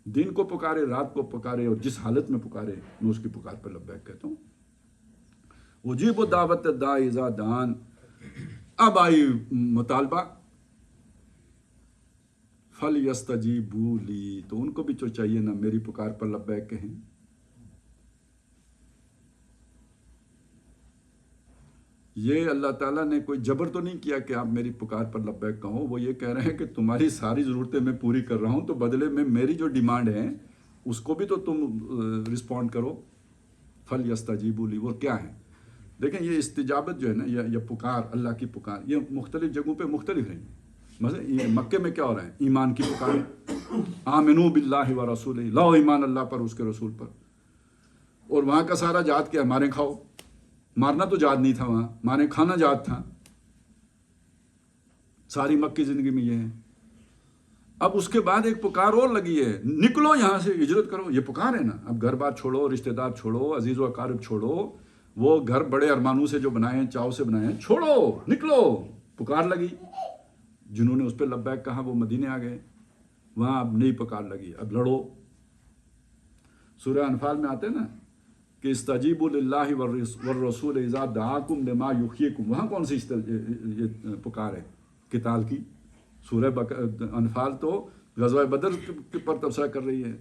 S1: دن کو پکارے، رات کو پکارے، اور جس حالت میں پکارے میں اس کی پکار پر لبیک کہتا ہوں. اجیب دعوت داعی اذا دان. اب آئی مطالبہ فَلْيَسْتَجِيبُوا لِي، تو ان کو بھی تو چاہیے نا میری پکار پر لبیک کہیں. یہ اللہ تعالیٰ نے کوئی جبر تو نہیں کیا کہ آپ میری پکار پر لبیک کہو. وہ یہ کہہ رہے ہیں کہ تمہاری ساری ضرورتیں میں پوری کر رہا ہوں، تو بدلے میں میری جو ڈیمانڈ ہے اس کو بھی تو تم رسپونڈ کرو. فَلْيَسْتَجِيبُوا لِي، وہ کیا ہے؟ دیکھیں یہ استجابت جو ہے نا، یہ پکار، اللہ کی پکار، یہ مختلف جگہوں پہ مختلف رہی. مثلا مکے میں کیا ہو رہا ہے؟ ایمان کی پکار ہے، آمنوا باللہ ورسولہ، لاؤ ایمان اللہ پر، اس کے رسول پر. اور وہاں کا سارا جہاد کیا؟ مارے کھاؤ. مارنا تو جہاد نہیں تھا، وہاں مارے کھانا جہاد تھا. ساری مکی زندگی میں یہ ہے. اب اس کے بعد ایک پکار اور لگی ہے، نکلو یہاں سے، ہجرت کرو. یہ پکار ہے نا. اب گھر بار چھوڑو، رشتہ دار چھوڑو، عزیز و اقارب چھوڑو، وہ گھر بڑے ارمانوں سے جو بنائے ہیں، چاؤ سے بنائے ہیں، چھوڑو، نکلو. پکار لگی. جنہوں نے اس پہ لبیک کہا وہ مدینے آ گئے. وہاں اب نئی پکار لگی، اب لڑو. سورہ انفال میں آتے ہیں نا کہ استجیبوا للہ والرسول اذا دعاکم لما یحییکم. وہاں کون سی یہ پکار ہے؟ قتال کی. سورہ انفال تو غزوہ بدر پر تبصرہ کر رہی ہے.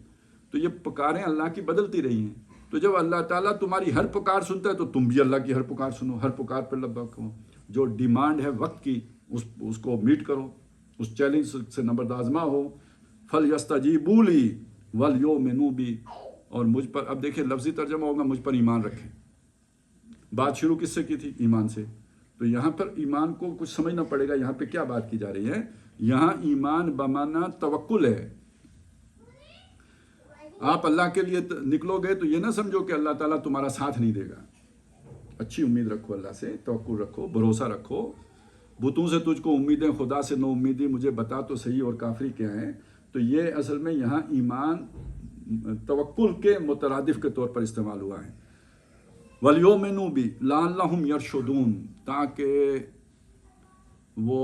S1: تو یہ پکاریں اللہ کی بدلتی رہی ہیں. تو جب اللہ تعالیٰ تمہاری ہر پکار سنتا ہے تو تم بھی اللہ کی ہر پکار سنو، ہر پکار پر لبیک کہو. جو ڈیمانڈ ہے وقت کی اس کو میٹ کرو، اس چیلنج سے نبرد ہو. فَلْيَسْتَجِيبُوا لِي وَلْيُؤْمِنُوا بِي. اور مجھ پر، اب دیکھیں لفظی ترجمہ ہوگا مجھ پر ایمان رکھیں. بات شروع کس سے کی تھی؟ ایمان سے. تو یہاں پر ایمان کو کچھ سمجھنا پڑے گا. یہاں پہ کیا بات کی جا رہی ہے؟ یہاں ایمان بمانا توکل ہے. آپ اللہ کے لیے نکلو گے تو یہ نہ سمجھو کہ اللہ تعالیٰ تمہارا ساتھ نہیں دے گا. اچھی امید رکھو اللہ سے، توکل رکھو، بھروسہ رکھو. بتوں سے تجھ کو امیدیں، خدا سے نو امیدی، مجھے بتا تو صحیح اور کافری کیا ہے. تو یہ اصل میں یہاں ایمان توکل کے مترادف کے طور پر استعمال ہوا ہے. وَلْيُؤْمِنُوا بِي لَعَلَّهُمْ يَرْشُدُونَ، تاکہ وہ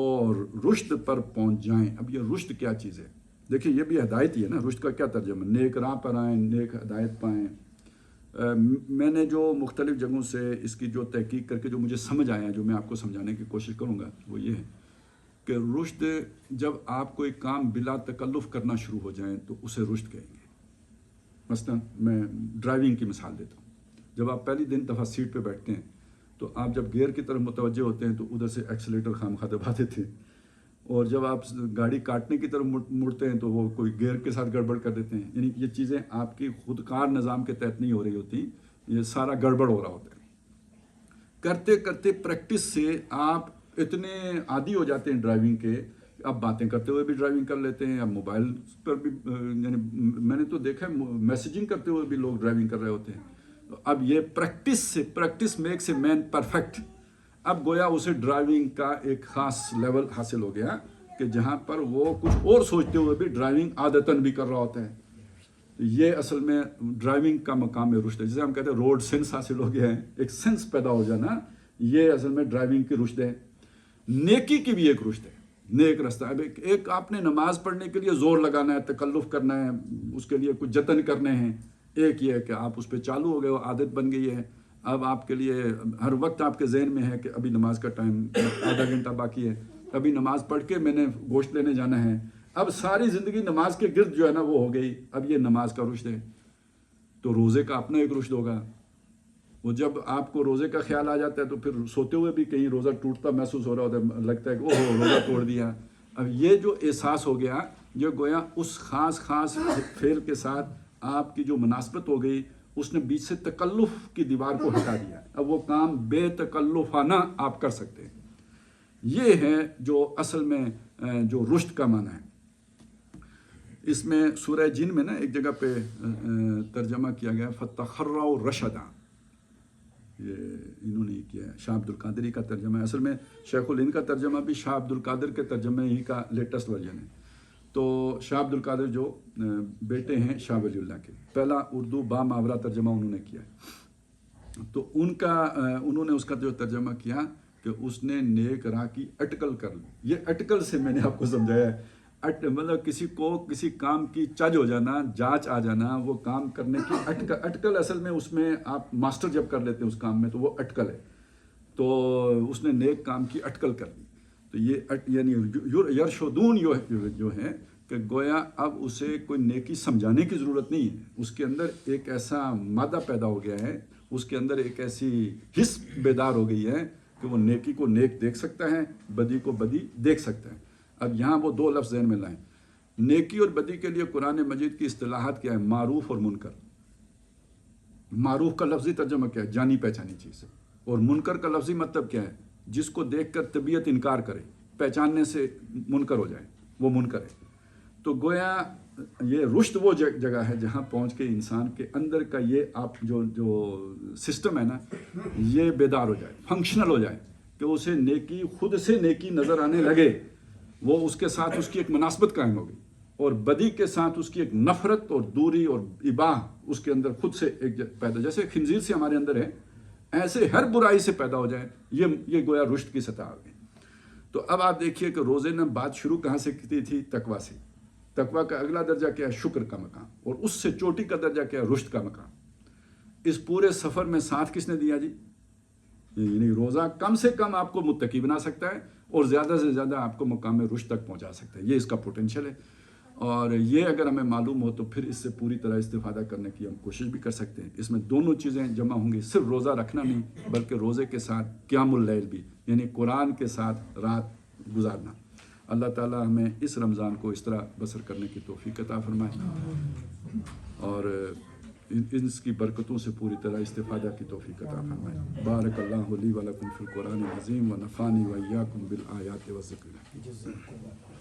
S1: رشد پر پہنچ جائیں. اب یہ رشد کیا چیز ہے؟ دیکھیں یہ بھی ہدایت ہی ہے نا. رشد کا کیا ترجمہ؟ نیک راہ پر آئیں، نیک ہدایت پائیں. میں نے جو مختلف جگہوں سے اس کی جو تحقیق کر کے جو مجھے سمجھ آیا، جو میں آپ کو سمجھانے کی کوشش کروں گا، وہ یہ ہے کہ رشد، جب آپ کوئی کام بلا تکلف کرنا شروع ہو جائیں تو اسے رشد کہیں گے. مثلا میں ڈرائیونگ کی مثال دیتا ہوں. جب آپ پہلی دفعہ سیٹ پہ بیٹھتے ہیں تو آپ جب گیئر کی طرف متوجہ ہوتے ہیں تو ادھر سے ایکسیلیٹر خامخواہ دبا دیتے ہیں. اور جب آپ گاڑی کاٹنے کی طرف مڑتے ہیں تو وہ کوئی گیئر کے ساتھ گڑبڑ کر دیتے ہیں. یعنی یہ چیزیں آپ کی خودکار نظام کے تحت نہیں ہو رہی ہوتی، یہ سارا گڑبڑ ہو رہا ہوتا ہے. کرتے کرتے پریکٹس سے آپ اتنے عادی ہو جاتے ہیں ڈرائیونگ کے، اب باتیں کرتے ہوئے بھی ڈرائیونگ کر لیتے ہیں. اب موبائل پر بھی، یعنی میں نے تو دیکھا ہے میسیجنگ کرتے ہوئے بھی لوگ ڈرائیونگ کر رہے ہوتے ہیں. اب یہ practice makes a man perfect. اب گویا اسے ڈرائیونگ کا ایک خاص لیول حاصل ہو گیا کہ جہاں پر وہ کچھ اور سوچتے ہوئے بھی ڈرائیونگ عادتاً بھی کر رہا ہوتا ہے. یہ اصل میں ڈرائیونگ کا مقام رشد ہے. جسے ہم کہتے ہیں روڈ سینس حاصل ہو گیا ہے، ایک سینس پیدا ہو جانا، یہ اصل میں ڈرائیونگ کی رشد ہے. نیکی کی بھی ایک رشد ہے. نیک راستہ. اب ایک آپ نے نماز پڑھنے کے لیے زور لگانا ہے، تکلف کرنا ہے، اس کے لیے کچھ جتن کرنے ہیں. ایک یہ ہے کہ آپ اس پہ چالو ہو گئے ہو، عادت بن گئی ہے. اب آپ کے لیے ہر وقت آپ کے ذہن میں ہے کہ ابھی نماز کا ٹائم آدھا گھنٹہ باقی ہے، ابھی نماز پڑھ کے میں نے گوشت لینے جانا ہے. اب ساری زندگی نماز کے گرد جو ہے نا وہ ہو گئی. اب یہ نماز کا رشد ہے. تو روزے کا اپنا ایک رشد ہوگا. وہ جب آپ کو روزے کا خیال آ جاتا ہے تو پھر سوتے ہوئے بھی کہیں روزہ ٹوٹتا محسوس ہو رہا ہوتا ہے، لگتا ہے کہ اوہ روزہ توڑ دیا. اب یہ جو احساس ہو گیا، یہ گویا اس خاص فعل کے ساتھ آپ کی جو مناسبت ہو گئی، اس نے بیچ سے تکلف کی دیوار کو ہٹا دیا. اب وہ کام بے تکلفانہ آپ کر سکتے ہیں. یہ ہے جو اصل میں جو رشد کا معنی ہے. اس میں سورہ جن میں نا ایک جگہ پہ ترجمہ کیا گیا فتخروا رشدا. یہ انہوں نے کیا ہے، شاہ عبد القادری کا ترجمہ ہے. اصل میں شیخ الہند کا ترجمہ بھی شاہ عبد القادر کے ترجمے ہی کا لیٹسٹ ورژن ہے. تو شاہ عبد القادر جو بیٹے ہیں شاہ ولی اللہ کے، پہلا اردو با محاورہ ترجمہ انہوں نے کیا ہے. تو انہوں نے اس کا جو ترجمہ کیا کہ اس نے نیک راہ کی اٹکل کر لی. یہ اٹکل سے میں نے آپ کو سمجھایا ہے، مطلب کسی کو کسی کام کی چج ہو جانا، جانچ آ جانا، وہ کام کرنے کی اٹکل. اصل میں اس میں آپ ماسٹر جب کر لیتے ہیں اس کام میں تو وہ اٹکل ہے. تو اس نے نیک کام کی اٹکل کر لی. تو یہ یعنی یرشدون جو ہے کہ گویا اب اسے کوئی نیکی سمجھانے کی ضرورت نہیں ہے. اس کے اندر ایک ایسا مادہ پیدا ہو گیا ہے، اس کے اندر ایک ایسی حس بیدار ہو گئی ہے کہ وہ نیکی کو نیک دیکھ سکتا ہے، بدی کو بدی دیکھ سکتا ہے. اب یہاں وہ دو لفظ ذہن میں لائیں. نیکی اور بدی کے لیے قرآن مجید کی اصطلاحات کیا ہے؟ معروف اور منکر. معروف کا لفظی ترجمہ کیا ہے؟ جانی پہچانی چیز ہے. اور منکر کا لفظی مطلب کیا ہے؟ جس کو دیکھ کر طبیعت انکار کرے، پہچاننے سے منکر ہو جائے، وہ منکر ہے. تو گویا یہ رشد وہ جگہ ہے جہاں پہنچ کے انسان کے اندر کا یہ آپ جو سسٹم ہے نا، یہ بیدار ہو جائے، فنکشنل ہو جائے کہ اسے نیکی خود سے نیکی نظر آنے لگے. وہ اس کے ساتھ اس کی ایک مناسبت قائم ہوگی، اور بدی کے ساتھ اس کی ایک نفرت اور دوری اور اباہ اس کے اندر خود سے ایک پیدا، جیسے خنزیر سے ہمارے اندر ہے، ایسے ہر برائی سے پیدا ہو جائے. یہ گویا رشد کی سطح آ گئی. تو اب آپ دیکھیے کہ روزے نے بات شروع کہاں سے کی تھی؟ تقویٰ سے. تقویٰ کا اگلا درجہ کیا ہے؟ شکر کا مقام. اور اس سے چوٹی کا درجہ کیا ہے؟ رشد کا مقام. اس پورے سفر میں ساتھ کس نے دیا جی؟ یعنی روزہ کم سے کم آپ کو متقی بنا سکتا ہے اور زیادہ سے زیادہ آپ کو مقام رشد تک پہنچا سکتا ہے. یہ اس کا پوٹینشیل ہے. اور یہ اگر ہمیں معلوم ہو تو پھر اس سے پوری طرح استفادہ کرنے کی ہم کوشش بھی کر سکتے ہیں. اس میں دونوں چیزیں جمع ہوں گی، صرف روزہ رکھنا نہیں بلکہ روزے کے ساتھ قیام اللیل بھی، یعنی قرآن کے ساتھ رات گزارنا. اللہ تعالی ہمیں اس رمضان کو اس طرح بسر کرنے کی توفیق عطا فرمائے اور اس کی برکتوں سے پوری طرح استفادہ کی توفیق عطا فرمائے. بارک اللہ لی و لکم فی القرآن العظیم و نفعنی و ایاکم بالآیات و الذکر الحکیم.